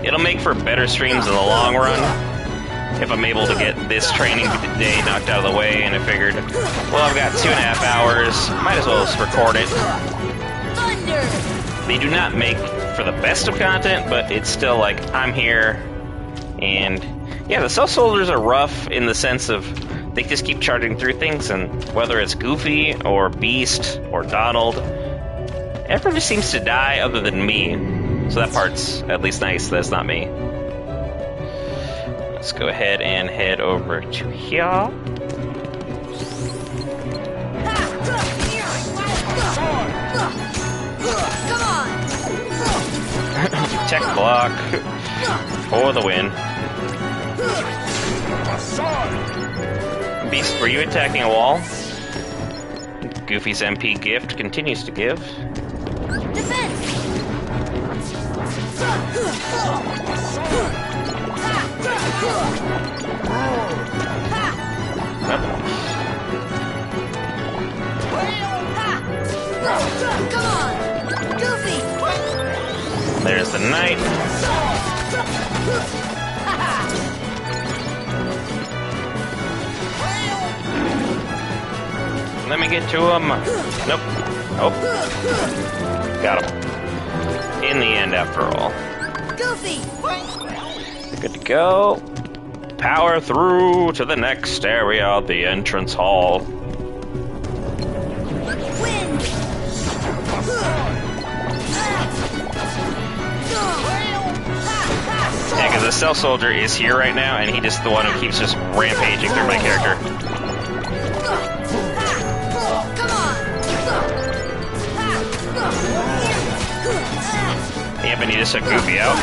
It'll make for better streams in the long run if I'm able to get this training day knocked out of the way, and I figured, well, I've got 2.5 hours, might as well just record it. Thunder! They do not make for the best of content, but it's still like, I'm here, and yeah, the stealth soldiers are rough in the sense of they just keep charging through things, and whether it's Goofy or Beast or Donald, everyone just seems to die other than me. So that part's at least nice that it's not me. Let's go ahead and head over to here. Come on! Tech block for the win. Beast, were you attacking a wall? Goofy's MP gift continues to give. Defense! Come on! Goofy! There's the knight. Let me get to him. Nope. Oh. Got him. In the end, after all. Goofy! Good to go. Power through to the next area, the entrance hall. Wind! Yeah, because the stealth soldier is here right now, and he just the one who keeps just rampaging through my character. Come on! Yeah, but he just took Goofy out.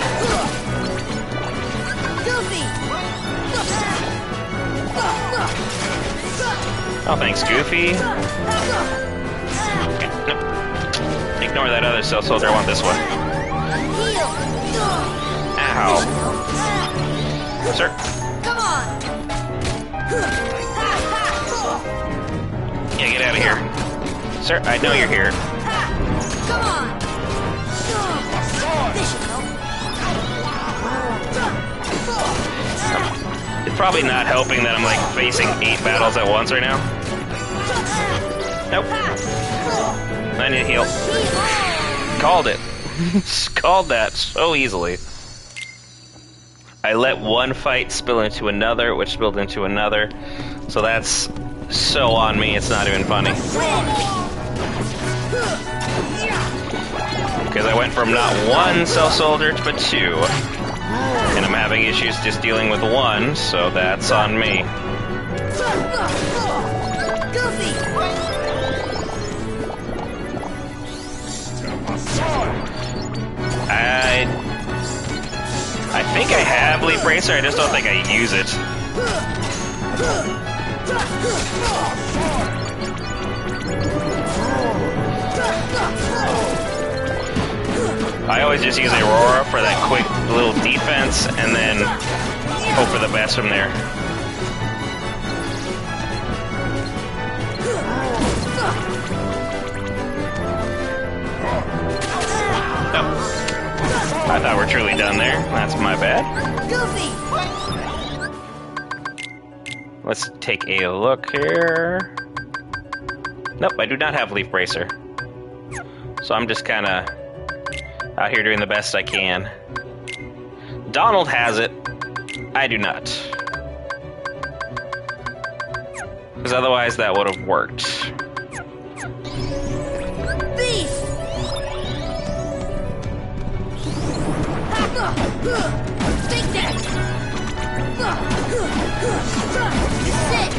Goofy! Oh, thanks, Goofy. Okay, nope. Ignore that other stealth soldier. I want this one. Heal! Ow. Sir. Come on! Yeah, get out of here. Sir, I know you're here. Come on! This should help. It's probably not helping that I'm like facing 8 battles at once right now. Nope. I need to heal. Called it. Called that so easily. I let one fight spill into another, which spilled into another. So that's so on me, it's not even funny. Because I went from not one cell soldier but 2. And I'm having issues just dealing with 1, so that's on me. Goofy! I think I have Leaf Bracer, I just don't think I use it. I always just use Aurora for that quick little defense, and then hope for the best from there. I thought we're truly done there. That's my bad. Goofy! Let's take a look here. Nope, I do not have Leaf Bracer. So I'm just kind of out here doing the best I can. Donald has it. I do not. Because otherwise that would have worked. Beef! Take that! Sit!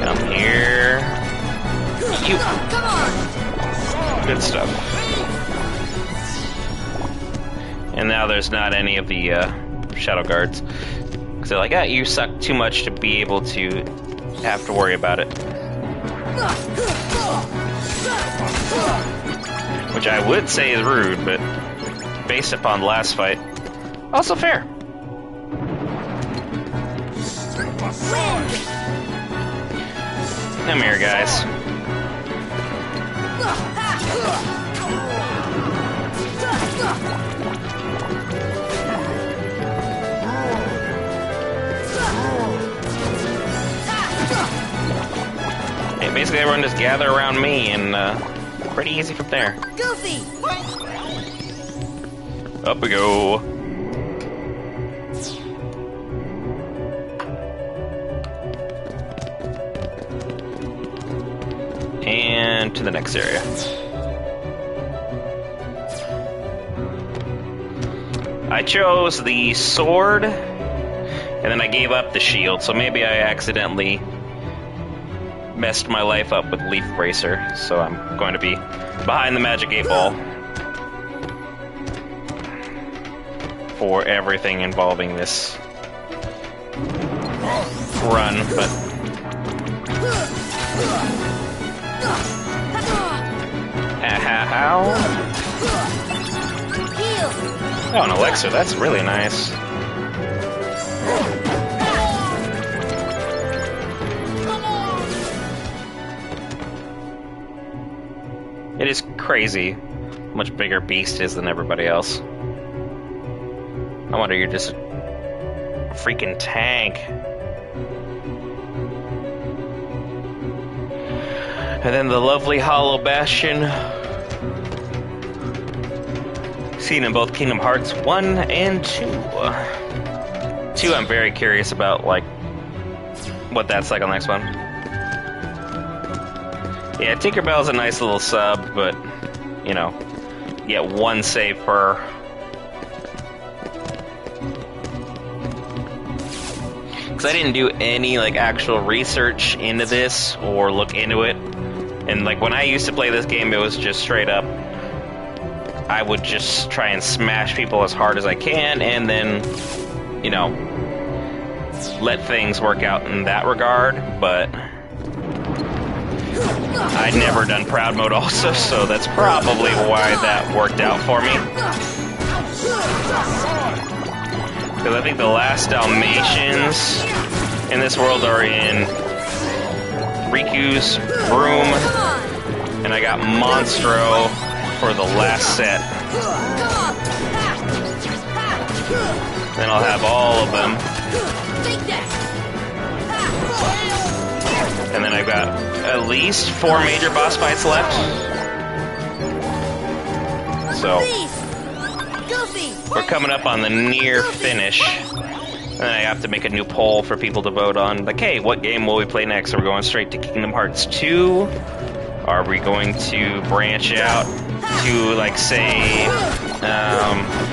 Come here. You. Come on! Good stuff. And now there's not any of the shadow guards. Because they're like, ah, you suck too much to be able to have to worry about it. Which I would say is rude, but based upon the last fight, also fair. Come here, guys. Hey, basically everyone just gather around me, and pretty easy from there. Goofy! Up we go. And to the next area. I chose the sword, and then I gave up the shield, so maybe I accidentally messed my life up with Leaf Bracer, so I'm going to be behind the Magic 8 Ball for everything involving this run, but... How? Oh, an elixir, that's really nice. It is crazy how much bigger Beast is than everybody else. I wonder you're just a freaking tank. And then the lovely Hollow Bastion. Seen in both Kingdom Hearts 1 and 2. 2 I'm very curious about, like, what that's like on the next one. Yeah, Tinkerbell's a nice little sub, but, you know, you get 1 save per. Because I didn't do any, like, actual research into this or look into it. And, like, when I used to play this game, it was just straight up, I would just try and smash people as hard as I can, and then, you know, let things work out in that regard, but I'd never done Proud Mode also, so that's probably why that worked out for me. Because I think the last Dalmatians in this world are in Riku's room, and I got Monstro for the last set. Then I'll have all of them. And then I've got at least 4 major boss fights left. So we're coming up on the near finish. And then I have to make a new poll for people to vote on. Like, hey, what game will we play next? Are we going straight to Kingdom Hearts 2? Are we going to branch out to, like, say,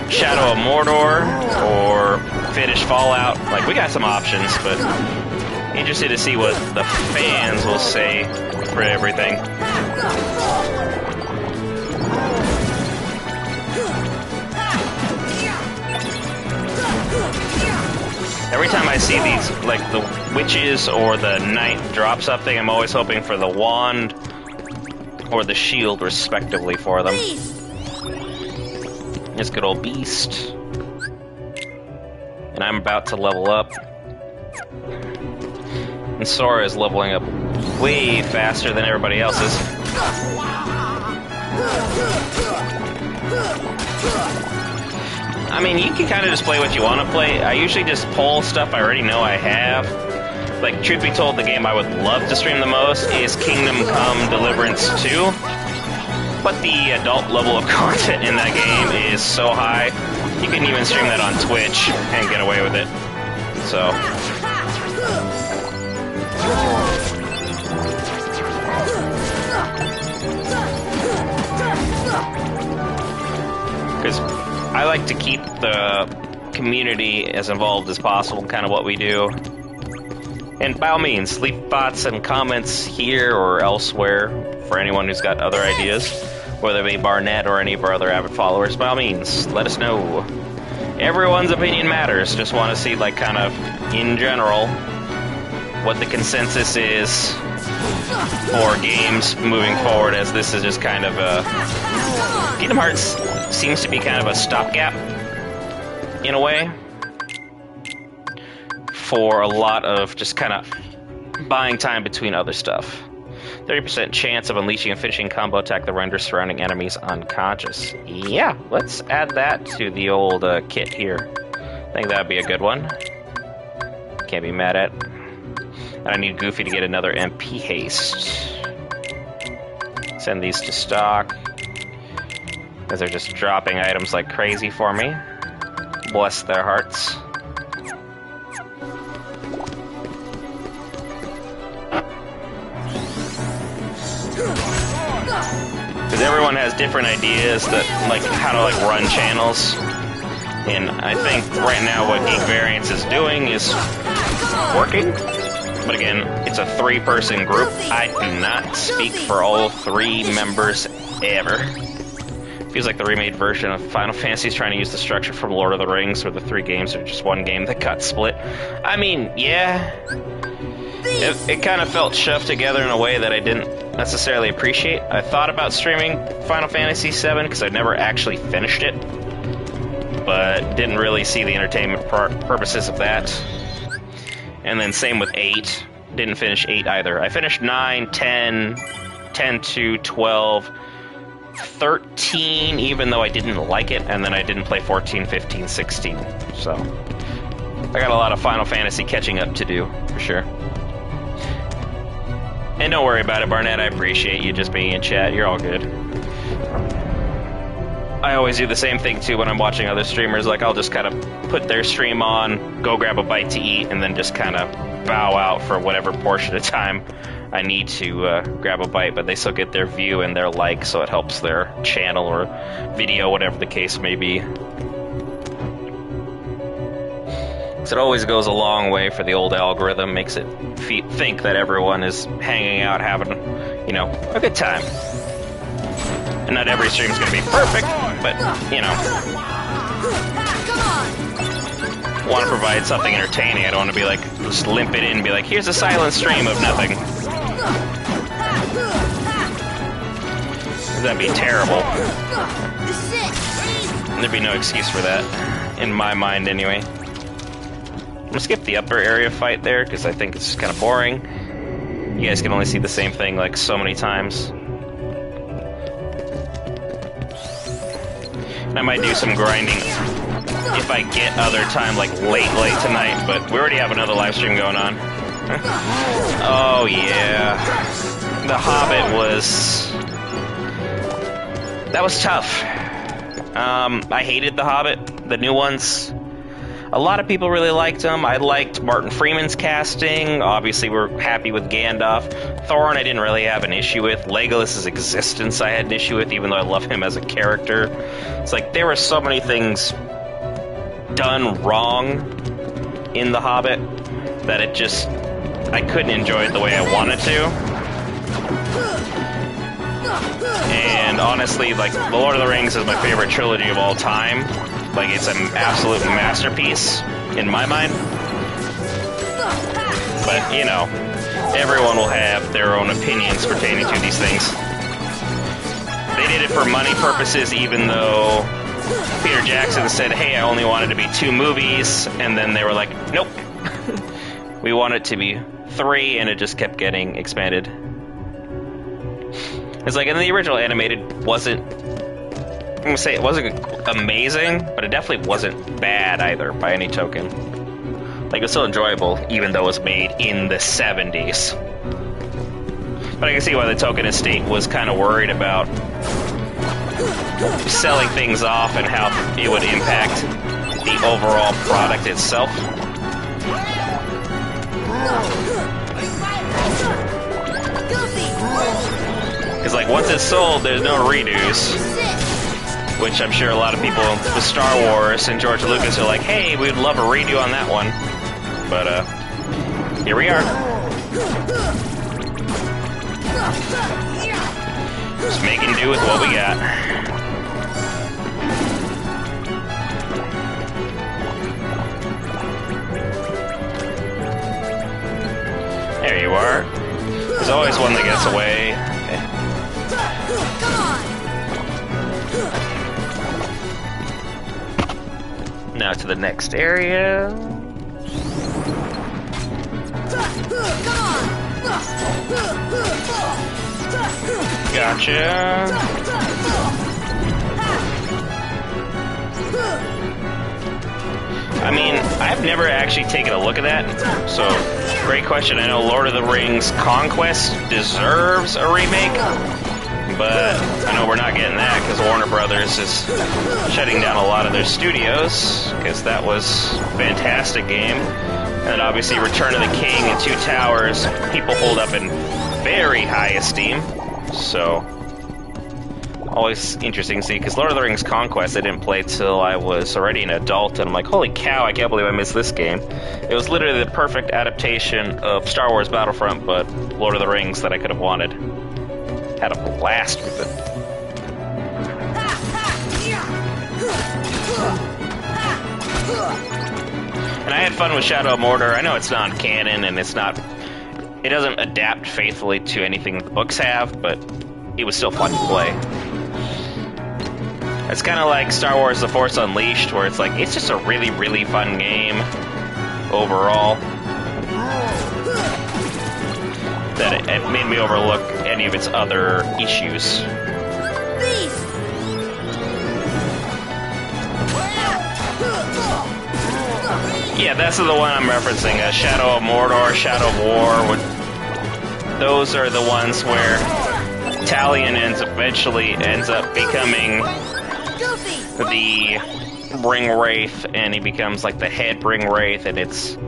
Shadow of Mordor? Or finish Fallout? Like, we got some options, but interested to see what the fans will say for everything. Every time I see these, like the witches or the knight drop something, I'm always hoping for the wand or the shield, respectively, for them. This good old beast. And I'm about to level up. And Sora is leveling up way faster than everybody else is. I mean, you can kind of just play what you want to play. I usually just pull stuff I already know I have. Like, truth be told, the game I would love to stream the most is Kingdom Come Deliverance 2. But the adult level of content in that game is so high, you can even stream that on Twitch and get away with it. So... because I like to keep the community as involved as possible, kind of what we do. And by all means, leave thoughts and comments here or elsewhere for anyone who's got other ideas, whether it be Barnett or any of our other avid followers. By all means, let us know. Everyone's opinion matters. Just want to see, like, kind of, in general, what the consensus is for games moving forward, as this is just kind of a... Kingdom Hearts seems to be kind of a stopgap, in a way, for a lot of just kind of buying time between other stuff. 30% chance of unleashing a finishing combo attack that renders surrounding enemies unconscious. Yeah, let's add that to the old kit here. I think that would be a good one. Can't be mad at. And I need Goofy to get another MP haste. Send these to stock, as they're just dropping items like crazy for me. Bless their hearts. Because everyone has different ideas that, like, how to, like, run channels. And I think right now what Geek Variants is doing is working. But again, it's a 3-person group. I do not speak for all 3 members ever. Feels like the remade version of Final Fantasy is trying to use the structure from Lord of the Rings, where the 3 games are just one game that got split. I mean, yeah. It kind of felt shoved together in a way that I didn't necessarily appreciate. I thought about streaming Final Fantasy VII because I'd never actually finished it, but didn't really see the entertainment purposes of that. And then same with 8. Didn't finish 8 either. I finished 9, 10, 10-2, 12, 13, even though I didn't like it, and then I didn't play 14, 15, 16. So, I got a lot of Final Fantasy catching up to do, for sure. And don't worry about it, Barnett. I appreciate you just being in chat. You're all good. I always do the same thing, too, when I'm watching other streamers. Like, I'll just kind of put their stream on, go grab a bite to eat, and then just kind of bow out for whatever portion of time I need to grab a bite, but they still get their view and their like, so it helps their channel or video, whatever the case may be. So it always goes a long way for the old algorithm, makes it think that everyone is hanging out, having, you know, a good time. And not every stream is going to be perfect, but, you know, want to provide something entertaining. I don't want to be like, just limp it in and be like, here's a silent stream of nothing. That'd be terrible. This is it. There'd be no excuse for that, in my mind anyway. I'm gonna skip the upper area fight there, because I think it's kind of boring. You guys can only see the same thing like so many times. I might do some grinding if I get other time, like late tonight, but we already have another live stream going on. Oh yeah. The Hobbit was... that was tough. I hated The Hobbit, the new ones. A lot of people really liked them. I liked Martin Freeman's casting. Obviously, we're happy with Gandalf. Thorin, I didn't really have an issue with. Legolas's existence, I had an issue with, even though I love him as a character. It's like, there were so many things done wrong in The Hobbit that it just... I couldn't enjoy it the way I wanted to. And honestly, like, The Lord of the Rings is my favorite trilogy of all time. Like, it's an absolute masterpiece, in my mind. But, you know, everyone will have their own opinions pertaining to these things. They did it for money purposes, even though Peter Jackson said, hey, I only wanted to be 2 movies, and then they were like, nope. We want it to be 3, and it just kept getting expanded. It's like, and the original animated wasn't... I'm gonna say it wasn't amazing, but it definitely wasn't bad either, by any token. Like, it was still enjoyable, even though it was made in the 70s. But I can see why the Token Estate was kind of worried about selling things off and how it would impact the overall product itself. Because, like, once it's sold, there's no redos. Which I'm sure a lot of people with Star Wars and George Lucas are like, hey, we'd love a redo on that one. But, here we are. Just making do with what we got. There you are. There's always one that gets away. Now to the next area. Gotcha. I mean, I've never actually taken a look at that, so great question. I know Lord of the Rings Conquest deserves a remake, but I know we're not getting that because Warner Brothers is shutting down a lot of their studios, because that was a fantastic game. And obviously Return of the King and Two Towers, people hold up in very high esteem, so always interesting to see, because Lord of the Rings Conquest I didn't play till I was already an adult, and I'm like, holy cow, I can't believe I missed this game. It was literally the perfect adaptation of Star Wars Battlefront, but Lord of the Rings that I could have wanted. Had a blast with it. And I had fun with Shadow of Mordor. I know it's not canon, and it doesn't adapt faithfully to anything the books have, but it was still fun to play. It's kind of like Star Wars The Force Unleashed, where it's like, it's just a really, really fun game overall. That it made me overlook any of its other issues. Yeah, that's the one I'm referencing. Shadow of Mordor, Shadow of War. Those are the ones where Talion eventually ends up becoming the Ring Wraith, and he becomes like the head Ring Wraith, and it's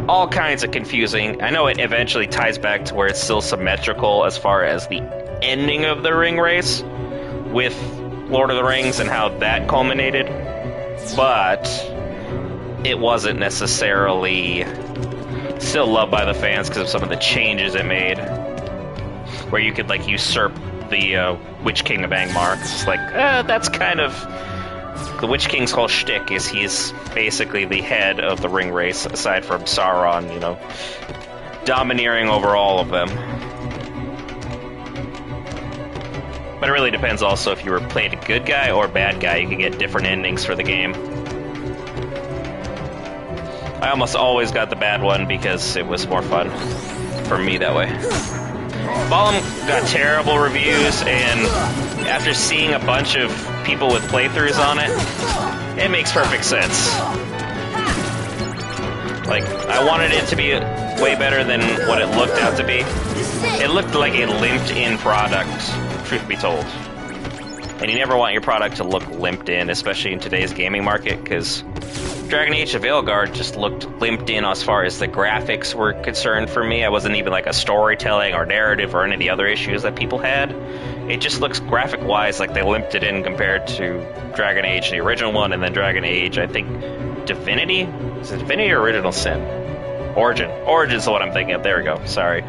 all kinds of confusing. I know it eventually ties back to where it's still symmetrical as far as the ending of the Ring Race with Lord of the Rings and how that culminated, but it wasn't necessarily still loved by the fans because of some of the changes it made, where you could like usurp the Witch King of Angmar. It's like, that's kind of the Witch King's whole shtick, is he's basically the head of the Ring Race, aside from Sauron, you know, domineering over all of them. But it really depends also if you were played a good guy or bad guy. You could get different endings for the game. I almost always got the bad one because it was more fun for me that way. Ballum got terrible reviews, and after seeing a bunch of people with playthroughs on it, it makes perfect sense. Like, I wanted it to be way better than what it looked out to be. It looked like a limped-in product, truth be told. And you never want your product to look limped in, especially in today's gaming market, because Dragon Age of Veilguard just looked limped in as far as the graphics were concerned for me. I wasn't even like a storytelling or narrative or any of the other issues that people had. It just looks graphic-wise like they limped it in compared to Dragon Age, the original one, and then Dragon Age, I think, Divinity? Is it Divinity or Original Sin? Origin. Origin's the one I'm thinking of. There we go. Sorry.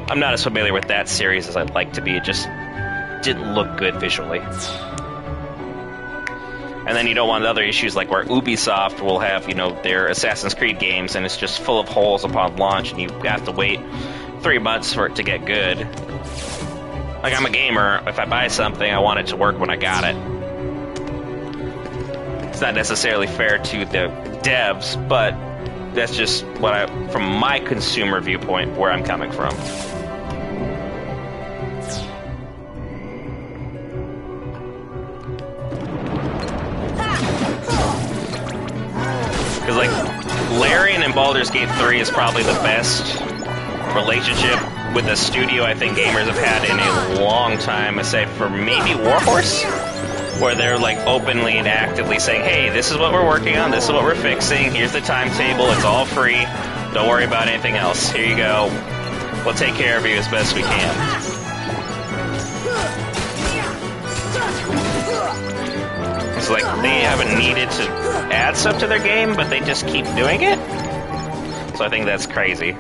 I'm not as familiar with that series as I'd like to be. It just didn't look good visually. And then you don't want other issues like where Ubisoft will have, you know, their Assassin's Creed games and it's just full of holes upon launch and you have to wait 3 months for it to get good. Like, I'm a gamer. If I buy something, I want it to work when I got it. It's not necessarily fair to the devs, but that's just what from my consumer viewpoint, where I'm coming from. Because, like, Larian and Baldur's Gate 3 is probably the best relationship with a studio I think gamers have had in a long time, aside for maybe Warhorse, where they're, like, openly and actively saying, hey, this is what we're working on, this is what we're fixing, here's the timetable, it's all free, don't worry about anything else, here you go, we'll take care of you as best we can. It's like they haven't needed to add stuff to their game, but they just keep doing it. So I think that's crazy.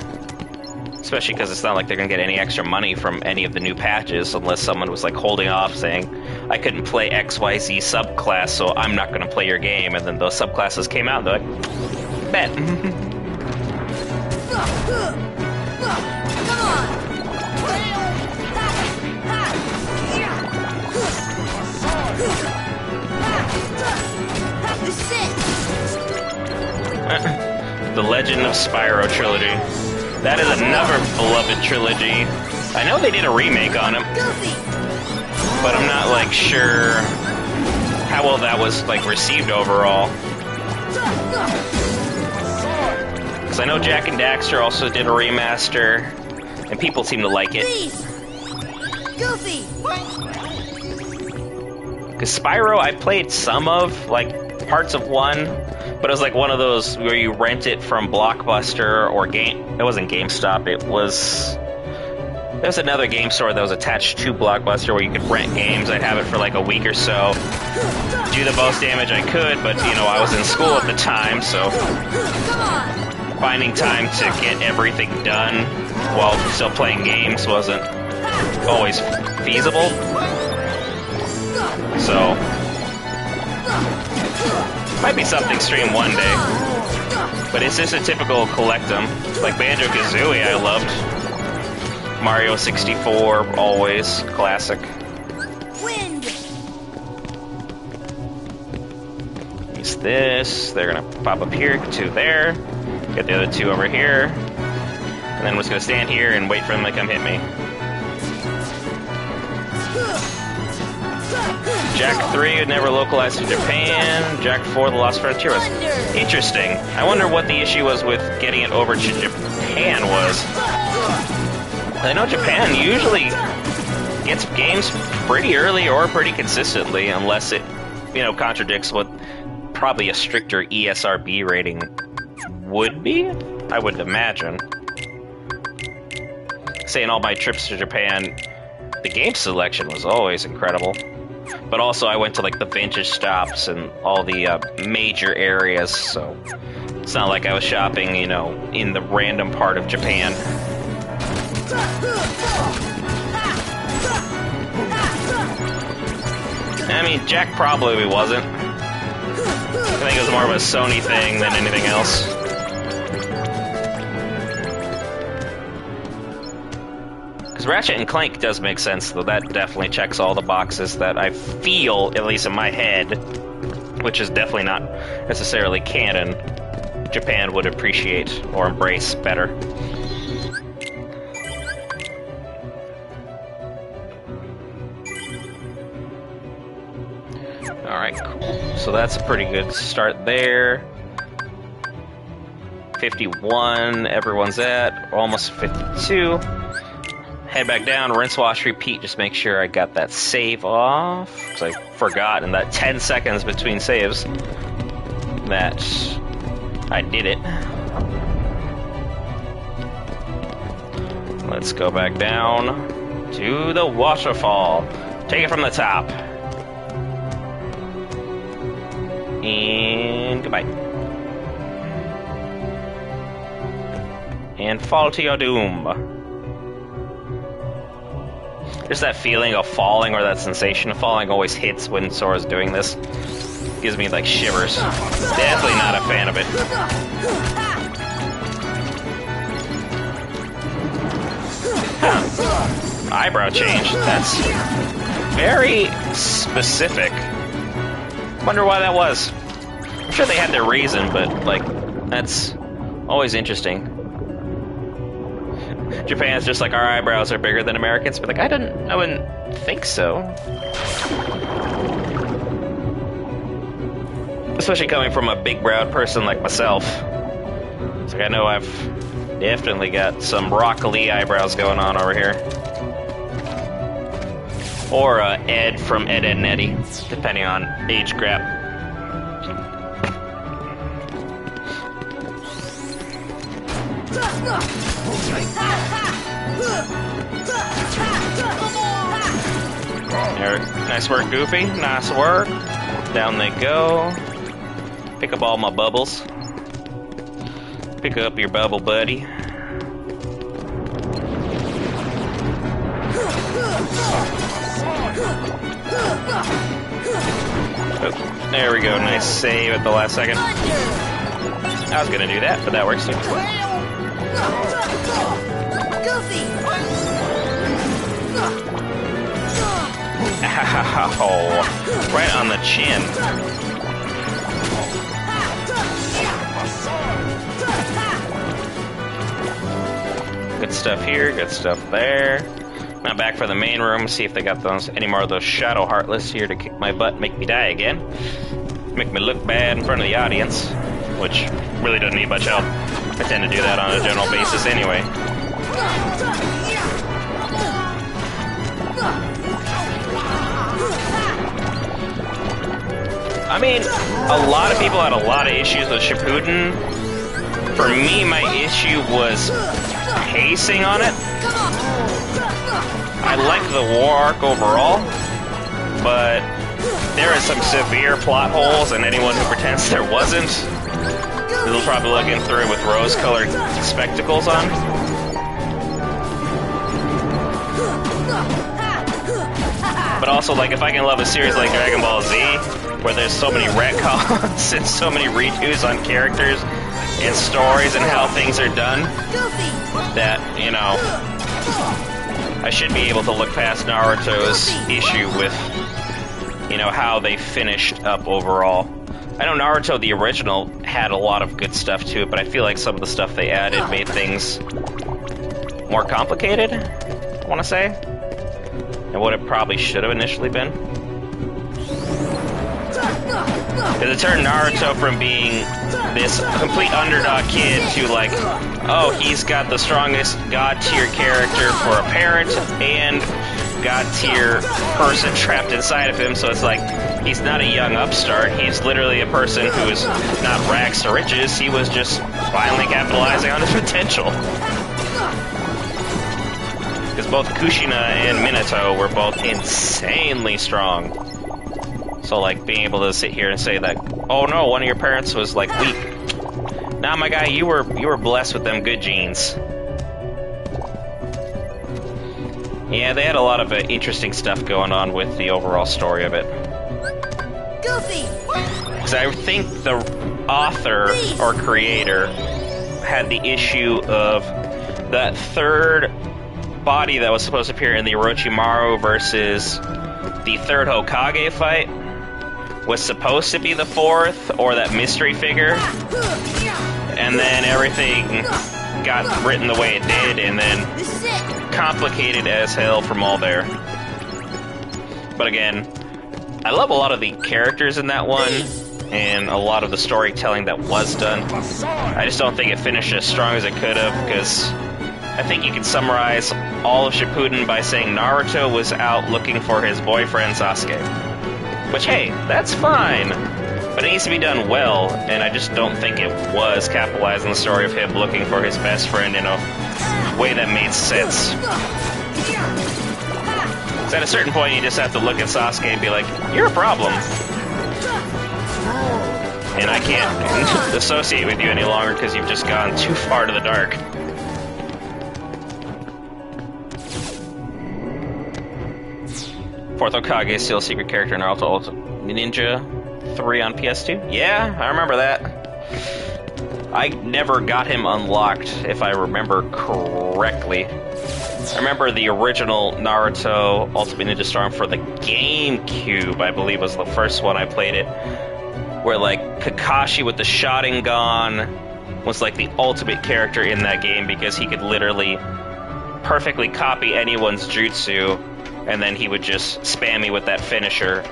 Especially because it's not like they're going to get any extra money from any of the new patches unless someone was like holding off saying, I couldn't play XYZ subclass, so I'm not going to play your game. And then those subclasses came out and they're like, bet. The Legend of Spyro trilogy. That is another beloved trilogy. I know they did a remake on it, but I'm not like sure how well that was like received overall. Because I know Jak and Daxter also did a remaster, and people seem to like it. Goofy! Because Spyro, I played some of, like, parts of one, but it was like one of those where you rent it from Blockbuster or it wasn't GameStop, there was another game store that was attached to Blockbuster where you could rent games. I'd have it for like a week or so, do the most damage I could, but you know, I was in school at the time, so finding time to get everything done while still playing games wasn't always feasible. So might be something stream one day, but it's just a typical collectum. Like Banjo-Kazooie, I loved. Mario 64, always classic. Wind. Use this. They're gonna pop up here, two there. Get the other two over here, and then I'm just gonna stand here and wait for them to come hit me. Jak 3 would never localized to Japan. Jak 4, The Lost Frontier was interesting. I wonder what the issue was with getting it over to Japan was. I know Japan usually gets games pretty early or pretty consistently, unless it, you know, contradicts what probably a stricter ESRB rating would be, I would imagine. Saying all my trips to Japan, the game selection was always incredible. But also I went to like the vintage stops and all the major areas, so it's not like I was shopping, you know, in the random part of Japan. I mean, Jak probably wasn't. I think it was more of a Sony thing than anything else. Because Ratchet and Clank does make sense, though. That definitely checks all the boxes that I feel, at least in my head, which is definitely not necessarily canon, Japan would appreciate or embrace better. Alright, cool. So that's a pretty good start there. 51, everyone's at. Almost 52. Head back down, rinse, wash, repeat. Just make sure I got that save off. Because I forgot in that 10 seconds between saves that I did it. Let's go back down to the waterfall. Take it from the top. And goodbye. And fall to your doom. Just that feeling of falling, or that sensation of falling, always hits when Sora's doing this. Gives me like shivers. Definitely not a fan of it. Huh. Eyebrow change. That's very specific. Wonder why that was. I'm sure they had their reason, but like, that's always interesting. Japan's just like, our eyebrows are bigger than Americans, but like, I wouldn't think so. Especially coming from a big-browed person like myself. It's like, I know I've definitely got some broccoli eyebrows going on over here. Or Ed from Ed, Edd n Eddy, depending on age gap. There, nice work, Goofy. Nice work. Down they go. Pick up all my bubbles. Pick up your bubble buddy. Oh, there we go. Nice save at the last second. I was gonna do that, but that works too. Ow, right on the chin. Good stuff here, good stuff there. Now back for the main room, see if they got those any more of those Shadow Heartless here to kick my butt, make me die again. Make me look bad in front of the audience, which really doesn't need much help. I tend to do that on a general basis anyway. I mean, a lot of people had a lot of issues with Shippuden. For me, my issue was pacing on it. I like the war arc overall, but there are some severe plot holes, and anyone who pretends there wasn't is probably looking through it with rose-colored spectacles on. But also, like, if I can love a series like Dragon Ball Z, where there's so many retcons and so many redos on characters and stories and how things are done, that, you know, I should be able to look past Naruto's issue with, you know, how they finished up overall. I know Naruto, the original, had a lot of good stuff to it, but I feel like some of the stuff they added made things more complicated, I want to say, and what it probably should have initially been. Because it turned Naruto from being this complete underdog kid to like, oh, he's got the strongest god-tier character for a parent and god-tier person trapped inside of him, so it's like, he's not a young upstart, he's literally a person who's not rags to riches, he was just finally capitalizing on his potential. Because both Kushina and Minato were both insanely strong. So, like, being able to sit here and say that, oh no, one of your parents was, like, weak. Nah, my guy, you were blessed with them good genes. Yeah, they had a lot of interesting stuff going on with the overall story of it. Goofy! Because I think the author or creator had the issue of that third body that was supposed to appear in the Orochimaru versus the third Hokage fight was supposed to be the fourth, or that mystery figure, and then everything got written the way it did, and then complicated as hell from all there. But again, I love a lot of the characters in that one, and a lot of the storytelling that was done. I just don't think it finished as strong as it could have, because I think you can summarize all of Shippuden by saying Naruto was out looking for his boyfriend Sasuke. Which, hey, that's fine, but it needs to be done well, and I just don't think it was capitalizing the story of him looking for his best friend in a way that made sense. So at a certain point, you just have to look at Sasuke and be like, you're a problem. And I can't associate with you any longer because you've just gone too far to the dark. Fourth Hokage is still a secret character in Naruto Ultimate Ninja 3 on PS2? Yeah, I remember that. I never got him unlocked, if I remember correctly. I remember the original Naruto Ultimate Ninja Storm for the GameCube, I believe was the first one I played it, where like Kakashi with the Sharingan was like the ultimate character in that game because he could literally perfectly copy anyone's jutsu, and then he would just spam me with that finisher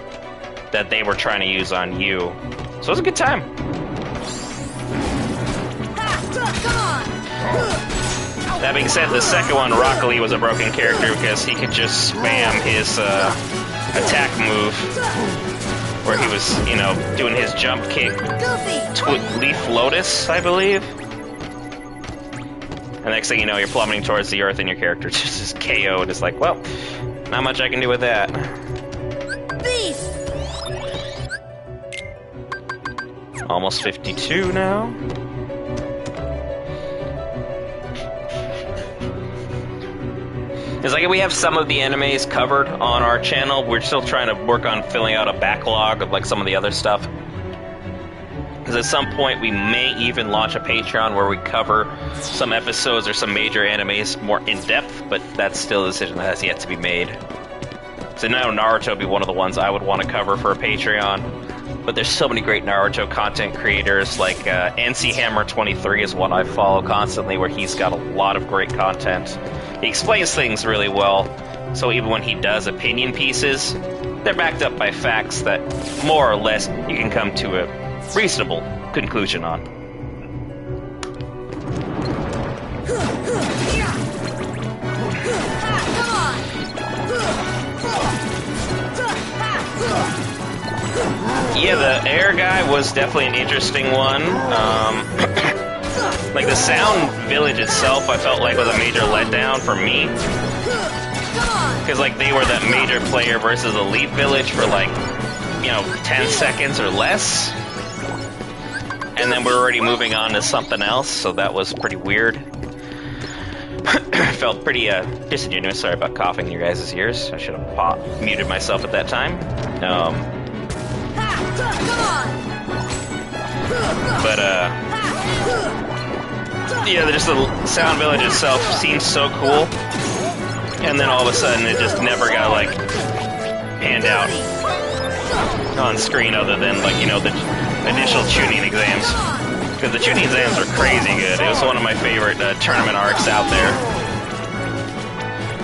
that they were trying to use on you. So it was a good time. That being said, the second one, Rock Lee, was a broken character because he could just spam his attack move where he was, you know, doing his jump kick. Leaf Lotus, I believe. And next thing you know, you're plummeting towards the earth and your character just is KO'd. It's like, well, not much I can do with that. Beast! Almost 52 now. It's like we have some of the animes covered on our channel. We're still trying to work on filling out a backlog of like some of the other stuff. Because at some point we may even launch a Patreon where we cover some episodes or some major animes more in depth, but that's still a decision that has yet to be made. So now Naruto would be one of the ones I would want to cover for a Patreon. But there's so many great Naruto content creators, like NC Hammer 23 is one I follow constantly, where he's got a lot of great content. He explains things really well, so even when he does opinion pieces, they're backed up by facts that more or less you can come to a reasonable conclusion on. Yeah, the air guy was definitely an interesting one. Like the Sound Village itself, I felt like was a major letdown for me. Because like they were that major player versus Elite Village for like, you know, 10 seconds or less. And then we're already moving on to something else, so that was pretty weird. Felt pretty disingenuous. Sorry about coughing in your guys' ears. I should have muted myself at that time. But yeah, just the Sound Village itself seems so cool, and then all of a sudden it just never got like panned out on screen, other than like, you know, the initial tuning exams, because the tuning exams were crazy good. It was one of my favorite tournament arcs out there.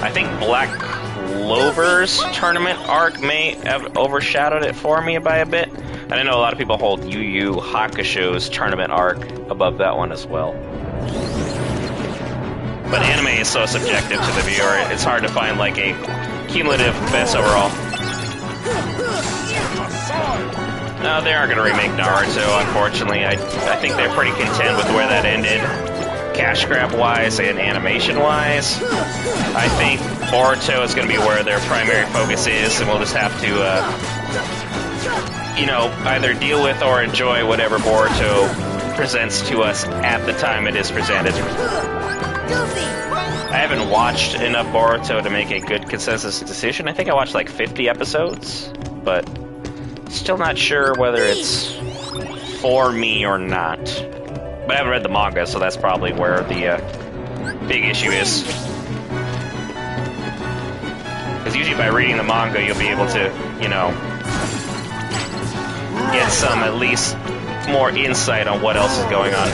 I think Black Clover's tournament arc may have overshadowed it for me by a bit. And I know a lot of people hold Yu Yu Hakusho's tournament arc above that one as well. But anime is so subjective to the viewer, it's hard to find like a cumulative best overall. No, they aren't going to remake Naruto, unfortunately. I think they're pretty content with where that ended. Cash grab-wise and animation-wise. I think Boruto is going to be where their primary focus is, and we'll just have to, you know, either deal with or enjoy whatever Boruto presents to us at the time it is presented. I haven't watched enough Boruto to make a good consensus decision. I think I watched like 50 episodes, but still not sure whether it's for me or not. But I haven't read the manga, so that's probably where the big issue is. usually by reading the manga you'll be able to, you know, get some at least more insight on what else is going on.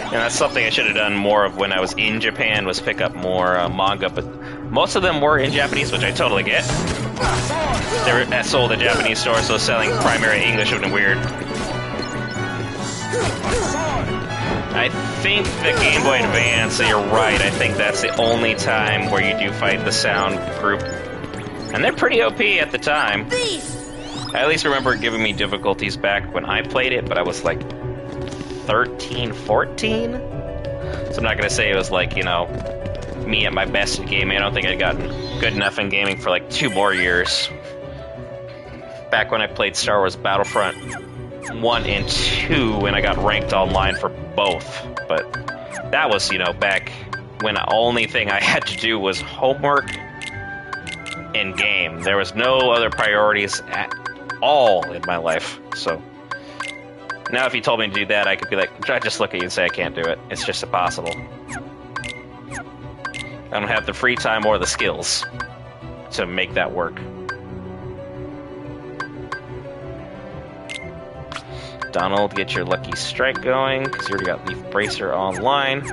And that's something I should have done more of when I was in Japan, was pick up more manga, but most of them were in Japanese, which I totally get. They were sold at Japanese stores, so selling primary English would have been weird. I think the Game Boy Advance, so you're right, I think that's the only time where you do fight the sound group. And they're pretty OP at the time. I at least remember it giving me difficulties back when I played it, but I was like 13, 14? So I'm not gonna say it was like, you know, me at my best at gaming. I don't think I'd gotten good enough in gaming for like 2 more years. Back when I played Star Wars Battlefront 1 and 2, and I got ranked online for both. But that was, you know, back when the only thing I had to do was homework and game. There was no other priorities at all in my life, so... Now if you told me to do that, I could be like, I'd just look at you and say I can't do it. It's just impossible. I don't have the free time or the skills to make that work. Donald, get your lucky strike going, because you already got Leaf Bracer online.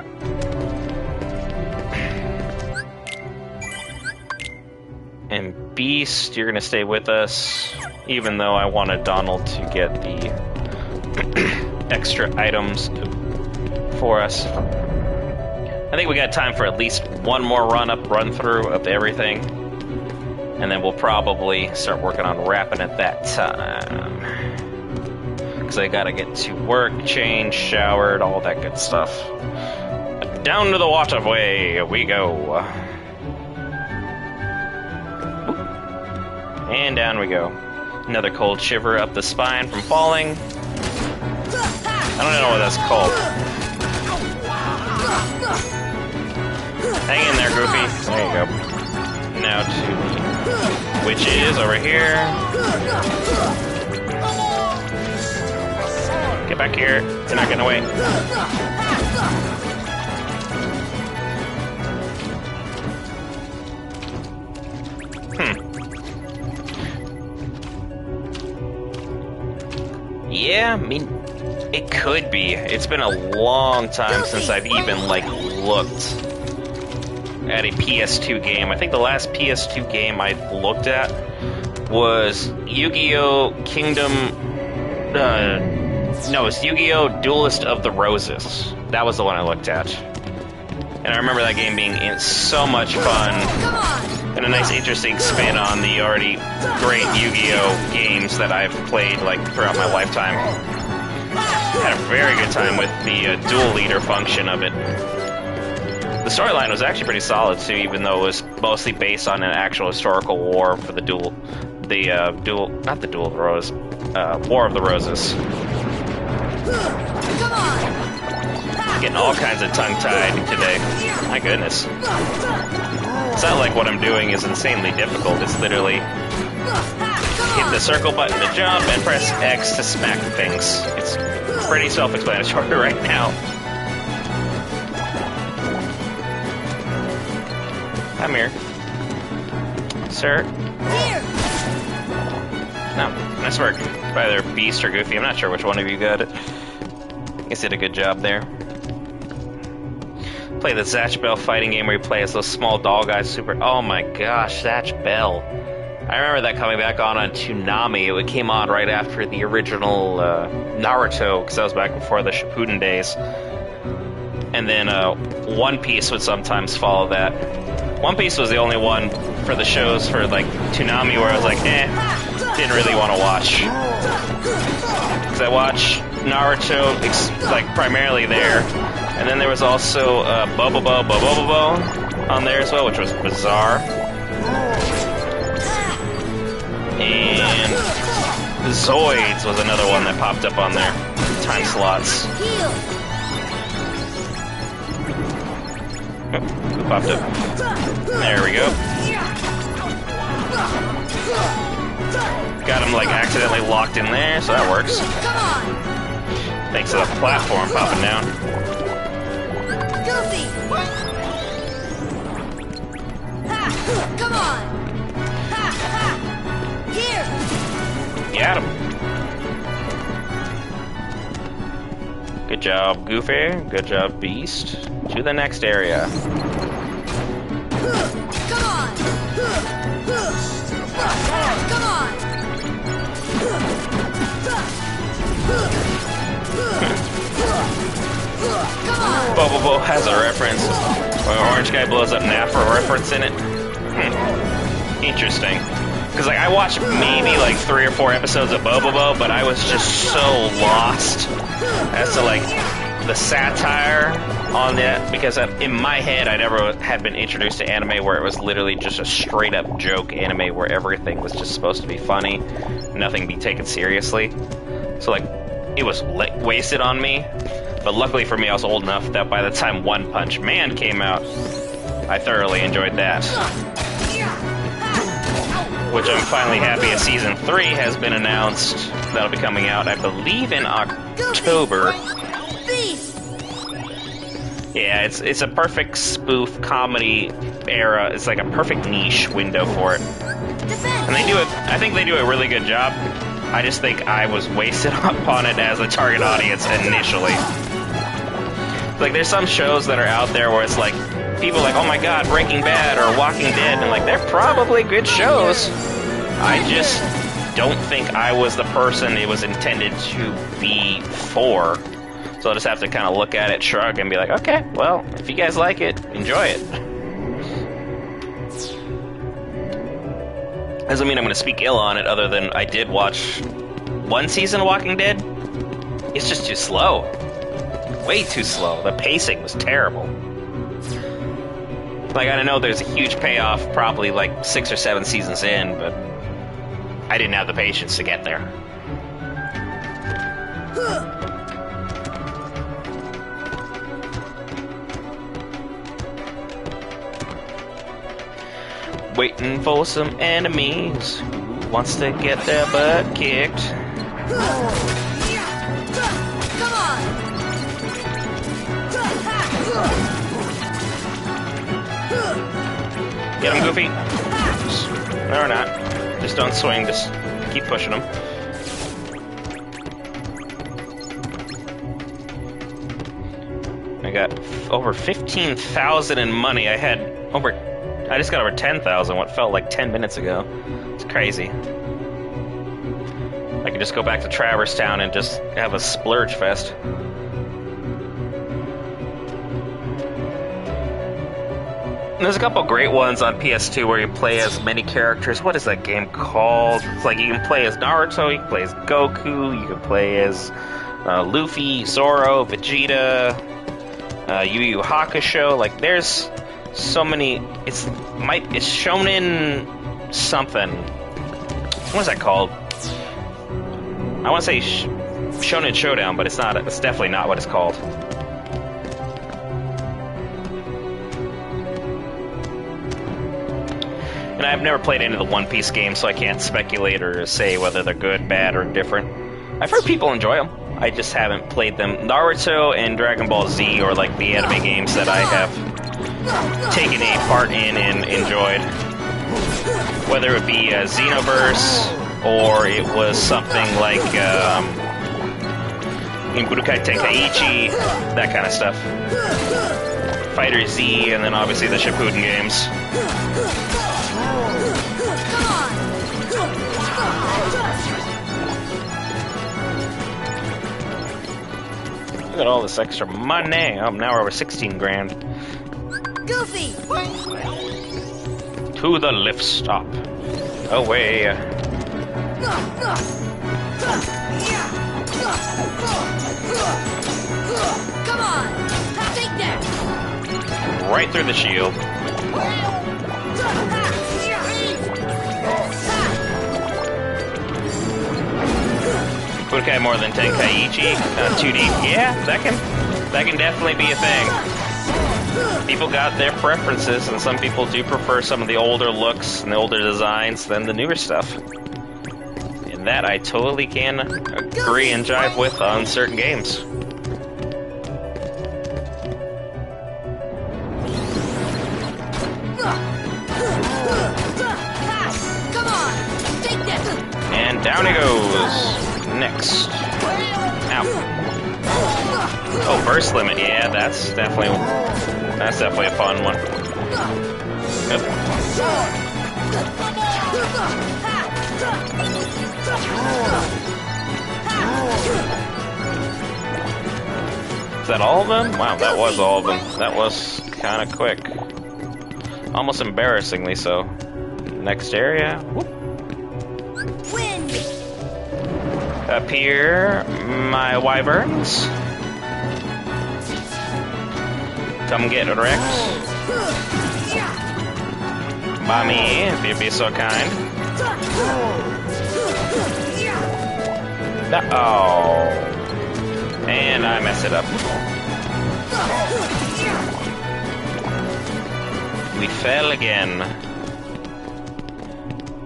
And Beast, you're going to stay with us, even though I wanted Donald to get the extra items for us. I think we got time for at least one more run through of everything, and then we'll probably start working on wrapping at that time. Because I gotta get to work, change, showered, all that good stuff. Down to the waterway we go. And down we go. Another cold shiver up the spine from falling. I don't know what that's called. Hang in there, Goofy. There you go. Now to the witches over here. Get back here. You're not getting away. Yeah, I mean, it could be. It's been a long time since I've even, like, looked at a PS2 game. I think the last PS2 game I looked at was Yu-Gi-Oh! Kingdom... no, it was Yu-Gi-Oh! Duelist of the Roses. That was the one I looked at. And I remember that game being so much fun. And a nice, interesting spin on the already great Yu-Gi-Oh! Games that I've played, like, throughout my lifetime. Had a very good time with the dual leader function of it. The storyline was actually pretty solid, too, even though it was mostly based on an actual historical war for the War of the Roses. Getting all kinds of tongue-tied today. My goodness. It's not like what I'm doing is insanely difficult. It's literally hit the circle button to jump and press X to smack things. It's pretty self-explanatory right now. Come here. Sir? Here! No, nice work. It's either Beast or Goofy. I'm not sure which one of you got it. I guess did a good job there. Play the Zatch Bell fighting game where you play as those small doll guys. Oh my gosh, Zatch Bell. I remember that coming back on Toonami. It came on right after the original Naruto, because that was back before the Shippuden days. And then One Piece would sometimes follow that. One Piece was the only one for the shows for like Toonami where I was like, didn't really want to watch. Because I watched Naruto like primarily there. And then there was also Bobobo on there as well, which was bizarre. And Zoids was another one that popped up on there. Time slots. Oh, who popped up? There we go. Got him like accidentally locked in there, so that works. Thanks to the platform popping down. Goofy! Ha! Come on! Ha! Ha! Here! Got him. Good job, Goofy. Good job, Beast. To the next area. Come on! Come on! Come on! Bobo has a reference. When Orange Guy blows up Nafra reference in it. Interesting. Because like I watched maybe like 3 or 4 episodes of Bobo, but I was just so lost as to like the satire on that, because in my head I never had been introduced to anime where it was literally just a straight up joke anime where everything was just supposed to be funny, nothing be taken seriously. So like it was wasted on me. But luckily for me, I was old enough that by the time One Punch Man came out, I thoroughly enjoyed that. Which I'm finally happy as Season 3 has been announced. That'll be coming out, I believe, in October. Yeah, it's a perfect spoof comedy era. It's like a perfect niche window for it. And they do it, I think they do a really good job. I just think I was wasted upon it as a target audience initially. Like, there's some shows that are out there where it's like, people are like, oh my god, Breaking Bad or Walking Dead, and like, they're probably good shows. I just don't think I was the person it was intended to be for. So I'll just have to kind of look at it, shrug, and be like, okay, well, if you guys like it, enjoy it. Doesn't mean I'm going to speak ill on it, other than I did watch 1 season of Walking Dead. It's just too slow. Way too slow. The pacing was terrible. Like, I know there's a huge payoff probably like 6 or 7 seasons in, but I didn't have the patience to get there. Waiting for some enemies who wants to get their butt kicked. Come on! Get him, Goofy. Or not. Just don't swing, just keep pushing him. I got over 15,000 in money. I just got over 10,000 what felt like 10 minutes ago. It's crazy. I could just go back to Traverse Town and just have a splurge fest. And there's a couple great ones on PS2 where you play as many characters. What is that game called? It's like you can play as Naruto, you can play as Goku, you can play as Luffy, Zoro, Vegeta, Yu Yu Hakusho. Like, there's so many. It's Shonen something. What is that called? I want to say Shonen Showdown, but it's not. It's definitely not what it's called. And I've never played any of the One Piece games, so I can't speculate or say whether they're good, bad, or different. I've heard people enjoy them. I just haven't played them. Naruto and Dragon Ball Z are like the anime games that I have taken a part in and enjoyed. Whether it be Xenoverse, or it was something like Budokai Tenkaichi, that kind of stuff. Fighter Z, and then obviously the Shippuden games. Look at all this extra money. Oh, now we're over 16 grand. Goofy! To the lift stop. Away. Come on! Take that! Right through the shield. Budokai more than Tenkaichi. 2D. Yeah, that can definitely be a thing. People got their preferences, and some people do prefer some of the older looks and the older designs than the newer stuff. And that I totally can agree and jive with on certain games. burst limit. Yeah, that's definitely a fun one. Yep. Is that all of them? Wow, that was all of them. That was kind of quick. Almost embarrassingly so. Next area. Whoop. Wind. Up here, my wyverns. Come get wrecked. By me, if you'd be so kind. Oh. And I messed it up. We fell again.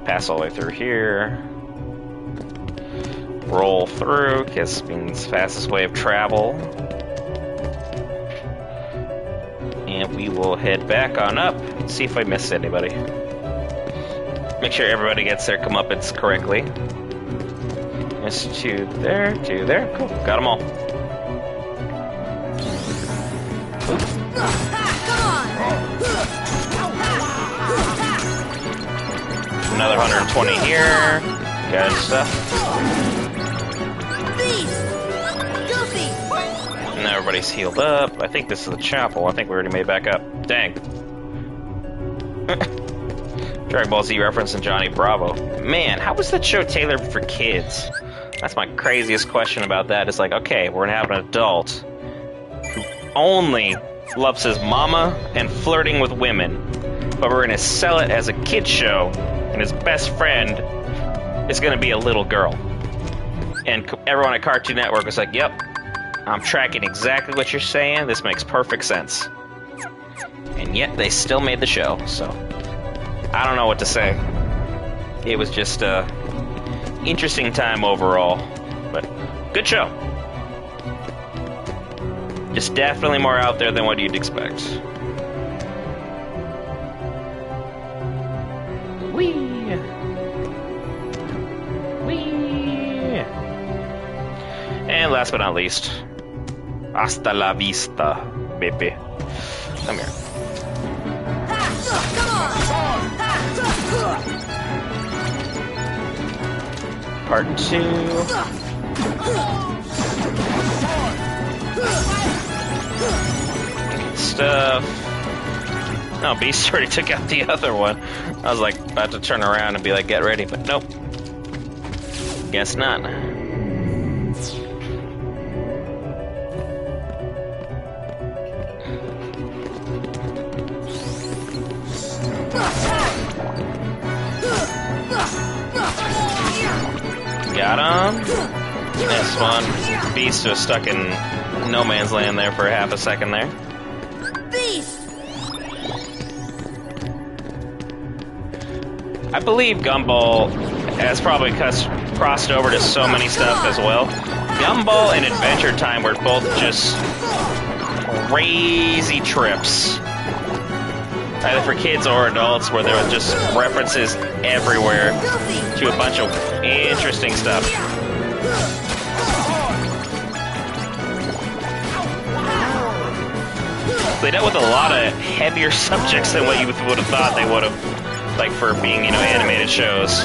Pass all the way through here. Roll through, because it means fastest way of travel. And we will head back on up, see if I missed anybody. Make sure everybody gets their comeuppance correctly. There's two there, cool, got them all. Another 120 here. Good stuff. And now everybody's healed up. I think this is the chapel. I think we already made back up. Dang. Dragon Ball Z reference and Johnny Bravo. Man, how was that show tailored for kids? That's my craziest question about that. It's like, okay, we're gonna have an adult who only loves his mama and flirting with women, but we're gonna sell it as a kid's show, and his best friend is gonna be a little girl. And everyone at Cartoon Network was like, yep, I'm tracking exactly what you're saying. This makes perfect sense. And yet they still made the show, so I don't know what to say. It was just a interesting time overall, but good show. Just definitely more out there than what you'd expect. Whee! Whee! And last but not least, hasta la vista, baby. Come here. Part 2. Good stuff. No, Beast already took out the other one. I was like about to turn around and be like, get ready, but nope. Guess not. Got him. This one. Beast was stuck in no man's land there for half a second there. Beast. I believe Gumball has probably crossed over to so many stuff as well. Gumball and Adventure Time were both just crazy trips. Either for kids or adults, where there were just references everywhere to a bunch of interesting stuff. They dealt with a lot of heavier subjects than what you would have thought they would have, like for being, you know, animated shows.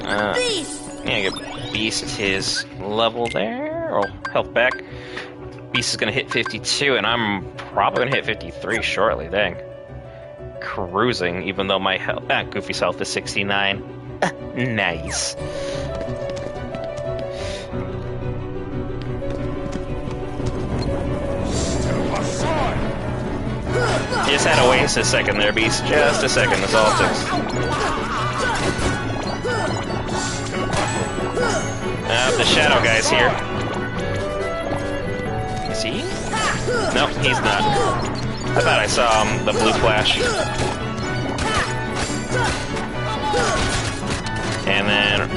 Yeah, give Beast his level there, or health back. Beast is gonna hit 52, and I'm probably gonna hit 53 shortly. Dang. Cruising, even though my health, Goofy's health is 69. Nice. Just had to waste a second there, Beast. Just a second, that's all it takes. The shadow guy's here. Is he? Nope, he's not. I thought I saw the blue flash. And then...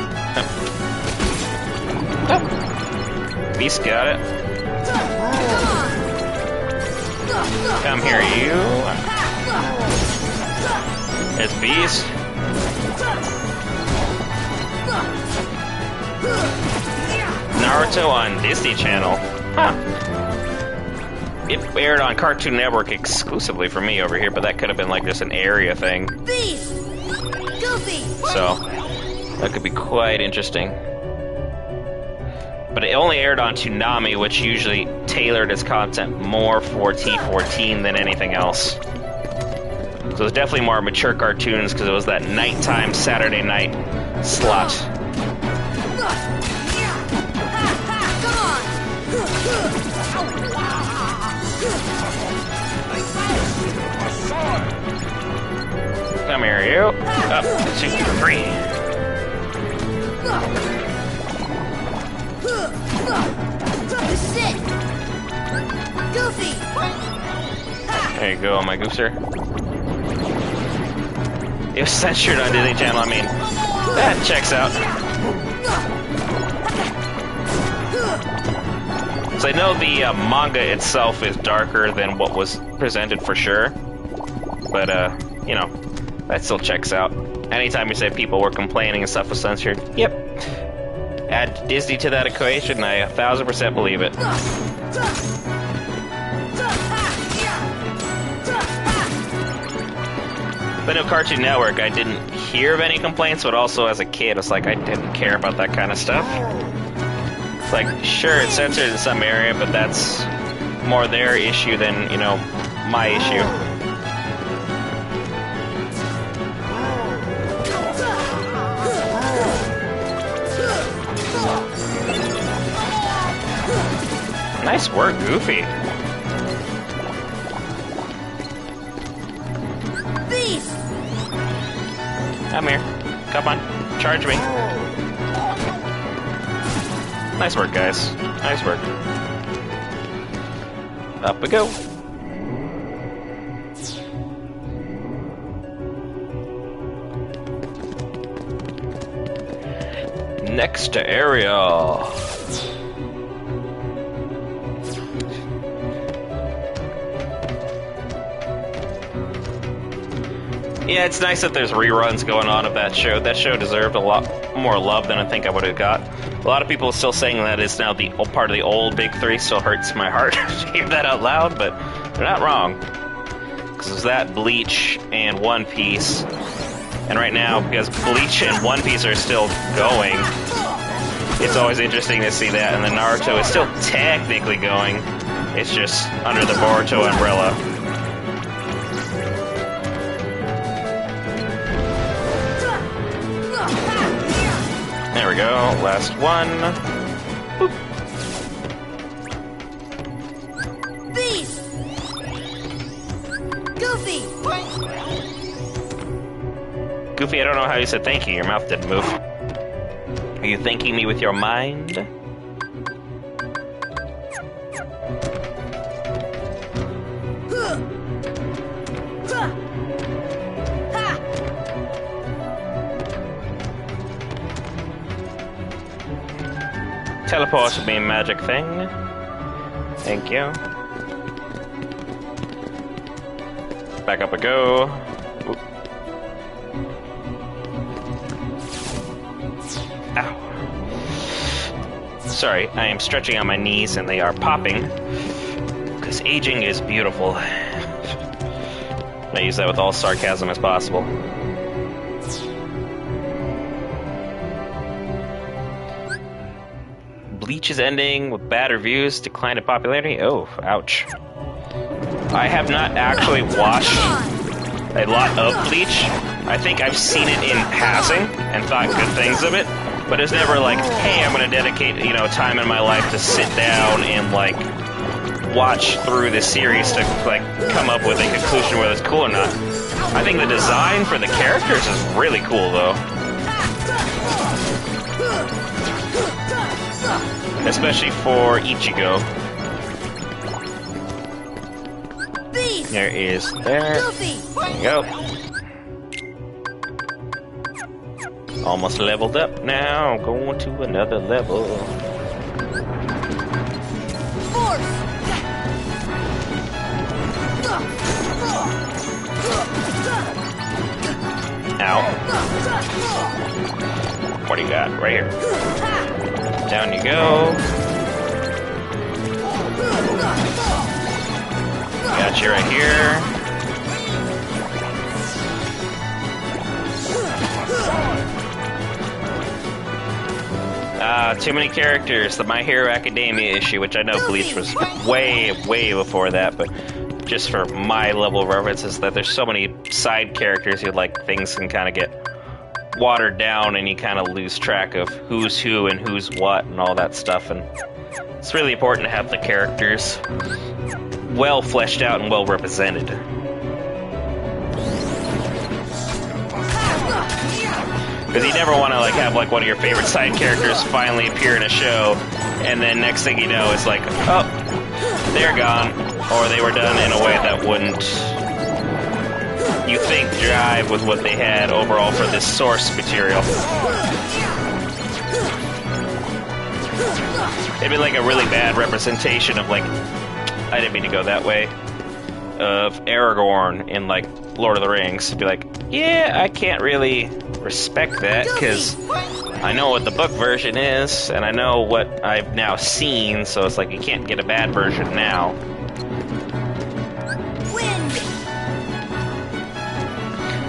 Oh. Beast got it. Come here, you. It's Beast. Naruto on Disney Channel. Huh. It aired on Cartoon Network exclusively for me over here, but that could have been like just an area thing. Beast! Goofy! So, that could be quite interesting. But it only aired on Toonami, which usually tailored its content more for T14 than anything else. So it's definitely more mature cartoons because it was that nighttime Saturday night slot. Come here, you. Up, 2, 3. This is it! Goofy! There you go, my gooser. It was censored on Disney Channel, I mean, that checks out. So I know the manga itself is darker than what was presented for sure. But, you know, that still checks out. Anytime you say people were complaining and stuff was censored, yep. Add Disney to that equation, I 1000% believe it. But no, Cartoon Network, I didn't hear of any complaints, but also as a kid, it's like I didn't care about that kind of stuff. It's like, sure, it's censored in some area, but that's more their issue than, you know, my issue. Nice work, Goofy. Beast! Come here. Come on. Charge me. Nice work, guys. Nice work. Up we go. Next area. Yeah, it's nice that there's reruns going on of that show. That show deserved a lot more love than I think I would have got. A lot of people are still saying that it's now the part of the old Big Three. Still hurts my heart to hear that out loud, but they're not wrong. Because it's that, Bleach, and One Piece. And right now, because Bleach and One Piece are still going, it's always interesting to see that. And then Naruto is still technically going. It's just under the Boruto umbrella. There we go, last one. Boop. Beast! Goofy! Goofy, I don't know how you said thank you. Your mouth didn't move. Are you thanking me with your mind? Teleport would be a magic thing. Thank you. Back up we go. Oop. Ow. Sorry, I am stretching on my knees and they are popping. Because aging is beautiful. I use that with all sarcasm as possible. Bleach is ending with bad reviews, decline in popularity. Oh, ouch. I have not actually watched a lot of Bleach. I think I've seen it in passing and thought good things of it, but it's never like, hey, I'm gonna dedicate, you know, time in my life to sit down and like watch through this series to like come up with a conclusion whether it's cool or not. I think the design for the characters is really cool though. Especially for Ichigo. There is there. There you go. Almost leveled up now. Going to another level. Ow. What do you got? Right here. Down you go. Got you right here. Too many characters. The My Hero Academia issue, which I know Bleach was way, way before that, but just for my level of reference is that there's so many side characters who, like, things can kind of get watered down and you kind of lose track of who's who and who's what and all that stuff, and it's really important to have the characters well fleshed out and well represented. Because you never want to like have like one of your favorite side characters finally appear in a show, and then next thing you know, it's like, oh, they're gone, or they were done in a way that wouldn't, you think, jive with what they had overall for this source material. It'd be like a really bad representation of like, I didn't mean to go that way, of Aragorn in like Lord of the Rings. It'd be like, yeah, I can't really respect that because I know what the book version is and I know what I've now seen, so it's like you can't get a bad version now.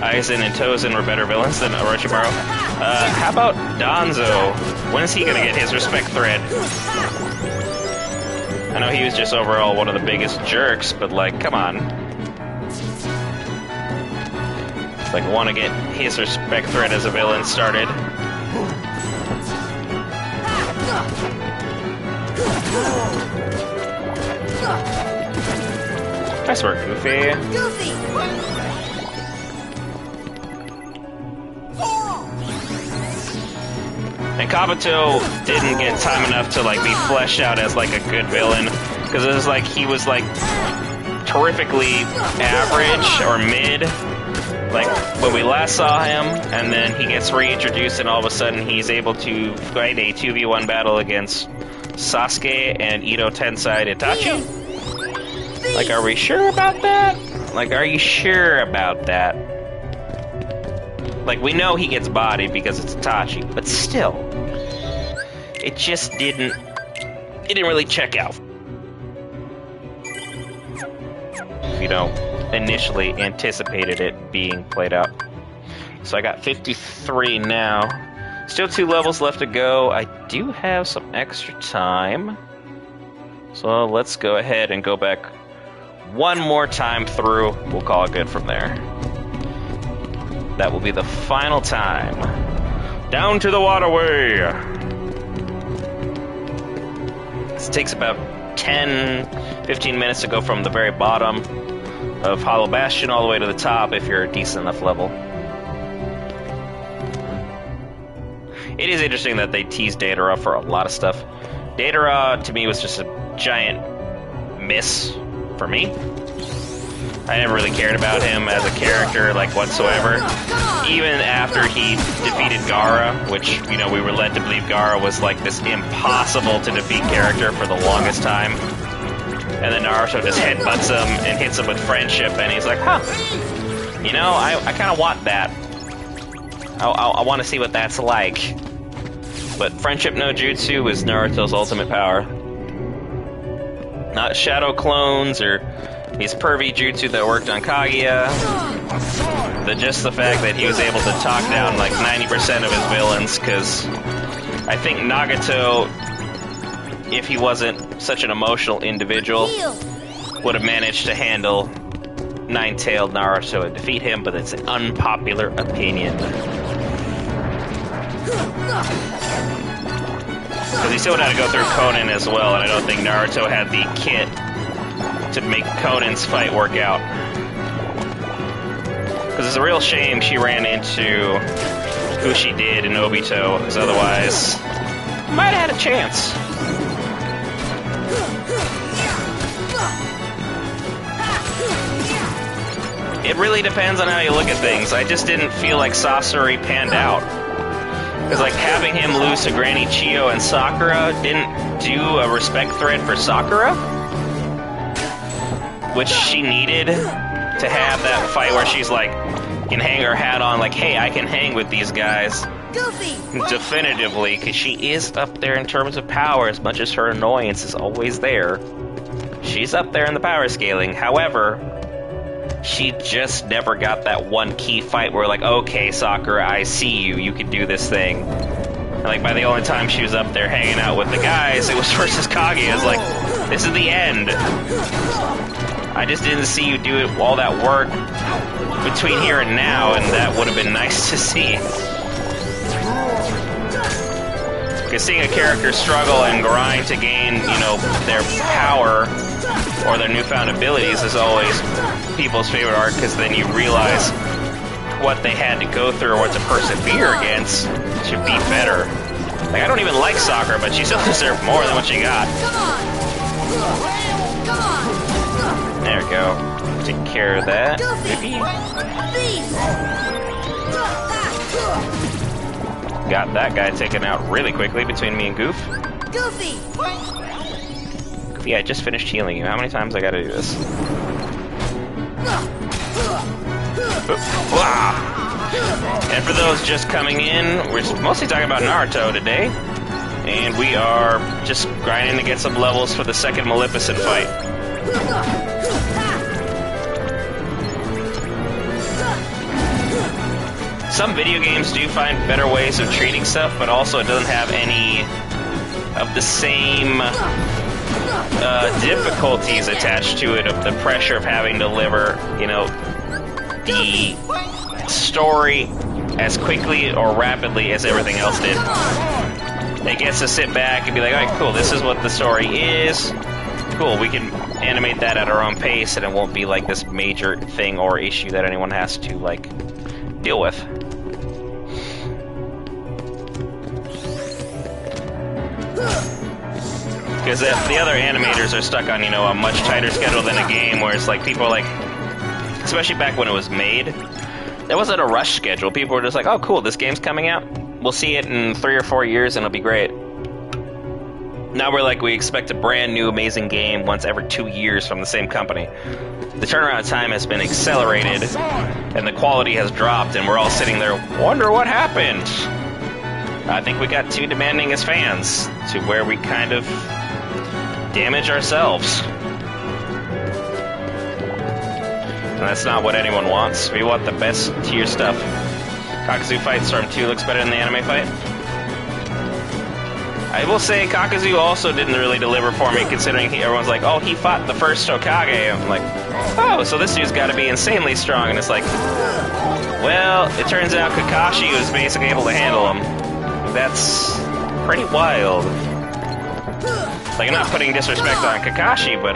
Aizen and Tozen were better villains than Orochimaru. How about Danzo? When is he gonna get his respect thread? I know he was just overall one of the biggest jerks, but like, come on. It's like, want to get his respect thread as a villain started. Nice work, Goofy. And Kabuto didn't get time enough to like be fleshed out as like a good villain, because it was like he was like terrifically average or mid, like when we last saw him, and then he gets reintroduced and all of a sudden he's able to fight a 2v1 battle against Sasuke and Ito Tensai Itachi. Like, are we sure about that? Like, are you sure about that? Like, we know he gets bodied because it's Itachi, but still, it just didn't really check out. If you don't initially anticipated it being played out. So I got 53 now. Still 2 levels left to go. I do have some extra time. So let's go ahead and go back one more time through. We'll call it good from there. That will be the final time. Down to the waterway! This takes about 10-15 minutes to go from the very bottom of Hollow Bastion all the way to the top if you're a decent enough level. It is interesting that they teased Datara for a lot of stuff. Datara, to me, was just a giant miss for me. I never really cared about him as a character, like, whatsoever. Even after he defeated Gaara, which, you know, we were led to believe Gaara was, like, this impossible-to-defeat character for the longest time. And then Naruto just headbutts him and hits him with friendship, and he's like, huh, you know, I kind of want that. I want to see what that's like. But friendship no jutsu was Naruto's ultimate power. Not shadow clones or his pervy jutsu that worked on Kaguya. Just the fact that he was able to talk down like 90% of his villains, because I think Nagato, if he wasn't such an emotional individual, would have managed to handle Nine-Tailed Naruto and defeat him, but it's an unpopular opinion. Because he still had to go through Conan as well, and I don't think Naruto had the kit to make Conan's fight work out. Because it's a real shame she ran into who she did in Obito, because otherwise, might have had a chance. It really depends on how you look at things. I just didn't feel like Sasori panned out. Because, like, having him lose to Granny Chiyo and Sakura didn't do a respect thread for Sakura, which she needed to have that fight where she's like, can hang her hat on, like, hey, I can hang with these guys. Goofy! Definitively, because she is up there in terms of power, as much as her annoyance is always there. She's up there in the power scaling. However, she just never got that one key fight where, like, okay, Sakura, I see you. You can do this thing. And, like, by the only time she was up there hanging out with the guys, it was versus Kage. I was like, this is the end. I just didn't see you do all that work between here and now, and that would have been nice to see. Because seeing a character struggle and grind to gain, you know, their power or their newfound abilities is always people's favorite arc, because then you realize what they had to go through or what to persevere against to be better. Like, I don't even like Sakura, but she still deserved more than what she got. Come on! Come on! There we go. Take care of that. Goofy! Beast! Got that guy taken out really quickly between me and Goof. Goofy! Goofy, I just finished healing you. How many times I gotta do this? And for those just coming in, we're mostly talking about Naruto today. And we are just grinding to get some levels for the second Maleficent fight. Some video games do find better ways of treating stuff, but also it doesn't have any of the same difficulties attached to it, of the pressure of having to deliver, you know, the story as quickly or rapidly as everything else did. It gets to sit back and be like, alright, cool, this is what the story is. Cool, we can animate that at our own pace, and it won't be like this major thing or issue that anyone has to, like, deal with. Because the other animators are stuck on, you know, a much tighter schedule than a game, where it's like people like, especially back when it was made, there wasn't a rush schedule. People were just like, oh cool, this game's coming out, we'll see it in 3 or 4 years and it'll be great. Now we're like, we expect a brand new amazing game once every 2 years from the same company. The turnaround time has been accelerated and the quality has dropped, and we're all sitting there, wonder what happened. I think we got too demanding as fans, to where we kind of damage ourselves. And that's not what anyone wants. We want the best tier stuff. Kakuzu Fight Storm 2 looks better than the anime fight. I will say Kakuzu also didn't really deliver for me, considering everyone's like, oh, he fought the first Hokage. I'm like, oh, so this dude's got to be insanely strong. And it's like, well, it turns out Kakashi was basically able to handle him. That's pretty wild. Like, I'm not putting disrespect on Kakashi, but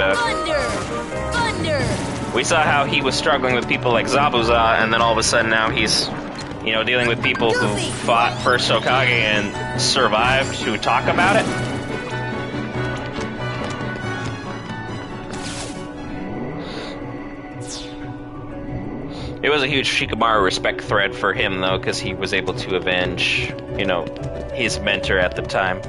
we saw how he was struggling with people like Zabuza, and then all of a sudden now he's, you know, dealing with people who fought first Hokage and survived to talk about it. It was a huge Shikamaru respect thread for him, though, because he was able to avenge, you know, his mentor at the time.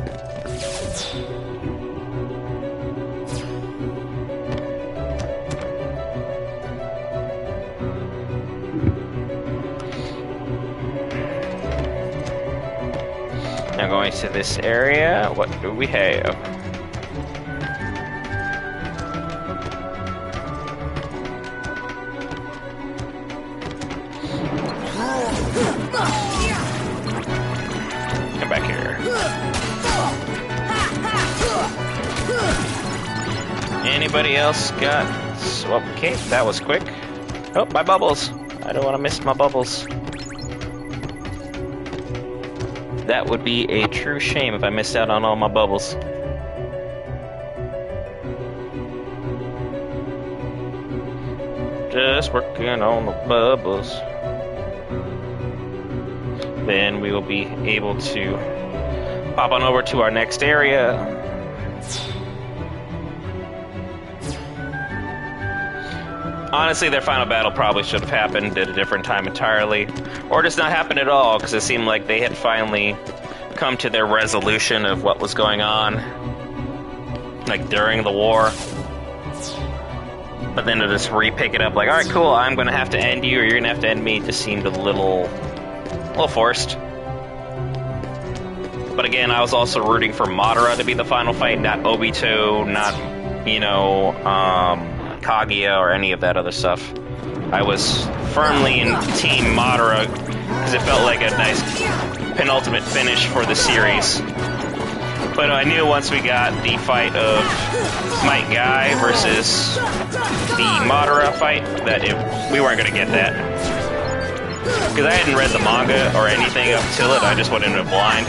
Now going to this area, what do we have? Come back here. Anybody else got... Okay, that was quick. Oh, my bubbles. I don't want to miss my bubbles. That would be a true shame if I missed out on all my bubbles. Just working on the bubbles. Then we will be able to pop on over to our next area. Honestly, their final battle probably should have happened at a different time entirely, or just not happened at all, because it seemed like they had finally come to their resolution of what was going on, like during the war. But then to just re-pick it up, like, alright, cool, I'm gonna have to end you, or you're gonna have to end me, just seemed a little forced. But again, I was also rooting for Madara to be the final fight, not Obito, not, you know, Kaguya or any of that other stuff. I was firmly in Team Madara because it felt like a nice penultimate finish for the series. But I knew once we got the fight of Might Guy versus the Madara fight that we weren't going to get that. Because I hadn't read the manga or anything up till it, I just went into it blind.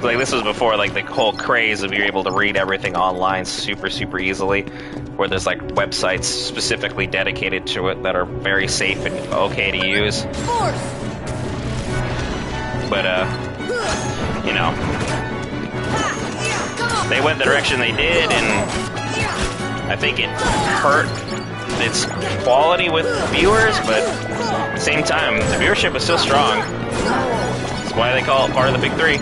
Like, this was before, like, the whole craze of you're able to read everything online super, super easily, where there's, like, websites specifically dedicated to it that are very safe and okay to use. But, you know, they went the direction they did, and I think it hurt its quality with viewers, but at the same time, the viewership was still strong. That's why they call it part of the Big Three.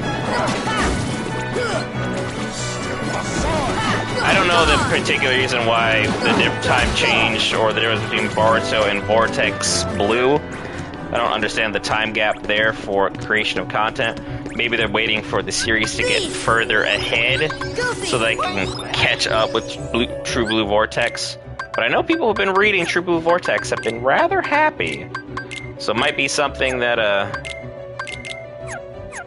I don't know the particular reason why the time changed or the difference between Boruto and Vortex Blue. I don't understand the time gap there for creation of content. Maybe they're waiting for the series to get further ahead so they can catch up with True Blue Vortex. But I know people who've been reading True Blue Vortex have been rather happy. So it might be something that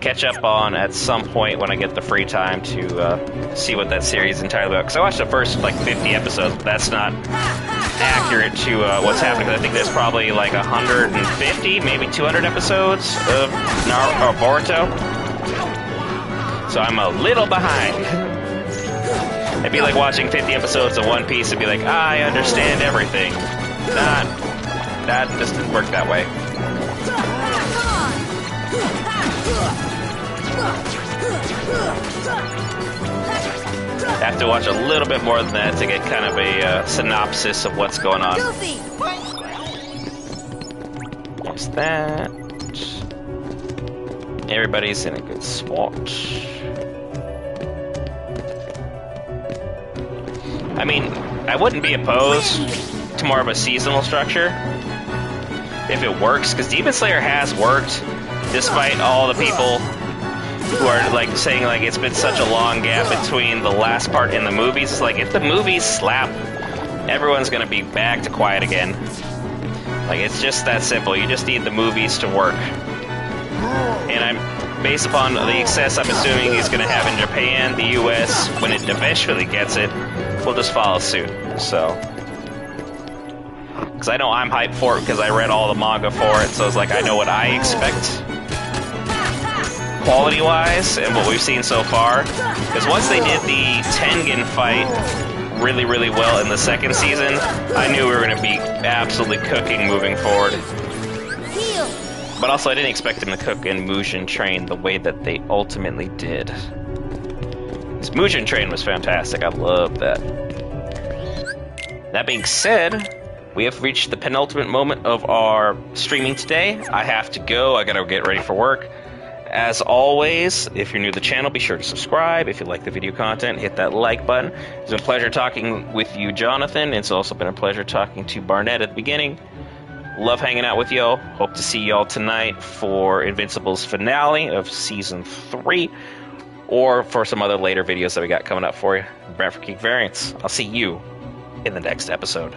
catch up on at some point when I get the free time to see what that series is entirely about. Because I watched the first, like, 50 episodes, but that's not accurate to what's happening. I think there's probably, like, 150, maybe 200 episodes of Boruto. So I'm a little behind. It'd be like watching 50 episodes of One Piece and be like, I understand everything. That just didn't work that way. I have to watch a little bit more than that to get kind of a synopsis of what's going on. There's that. Everybody's in a good spot. I mean, I wouldn't be opposed to more of a seasonal structure if it works, because Demon Slayer has worked, despite all the people who are like saying like it's been such a long gap between the last part and the movies. It's like, if the movies slap, everyone's gonna be back to quiet again. Like, it's just that simple. You just need the movies to work. And I'm based upon the success I'm assuming he's gonna have in Japan, the US, when it eventually gets it, we'll just follow suit. So, because I know I'm hyped for it because I read all the manga for it, so it's like I know what I expect quality-wise and what we've seen so far. Because once they did the Tengen fight really, really well in the second season, I knew we were going to be absolutely cooking moving forward. But also I didn't expect them to cook in Mugen Train the way that they ultimately did. This Mugen Train was fantastic. I loved that. That being said, we have reached the penultimate moment of our streaming today. I have to go. I gotta get ready for work. As always, if you're new to the channel, be sure to subscribe. If you like the video content, hit that like button. It's been a pleasure talking with you, Jonathan. It's also been a pleasure talking to Barnett at the beginning. Love hanging out with y'all. Hope to see y'all tonight for Invincible's finale of Season 3, or for some other later videos that we got coming up for you. Brad for Geek Variants. I'll see you in the next episode.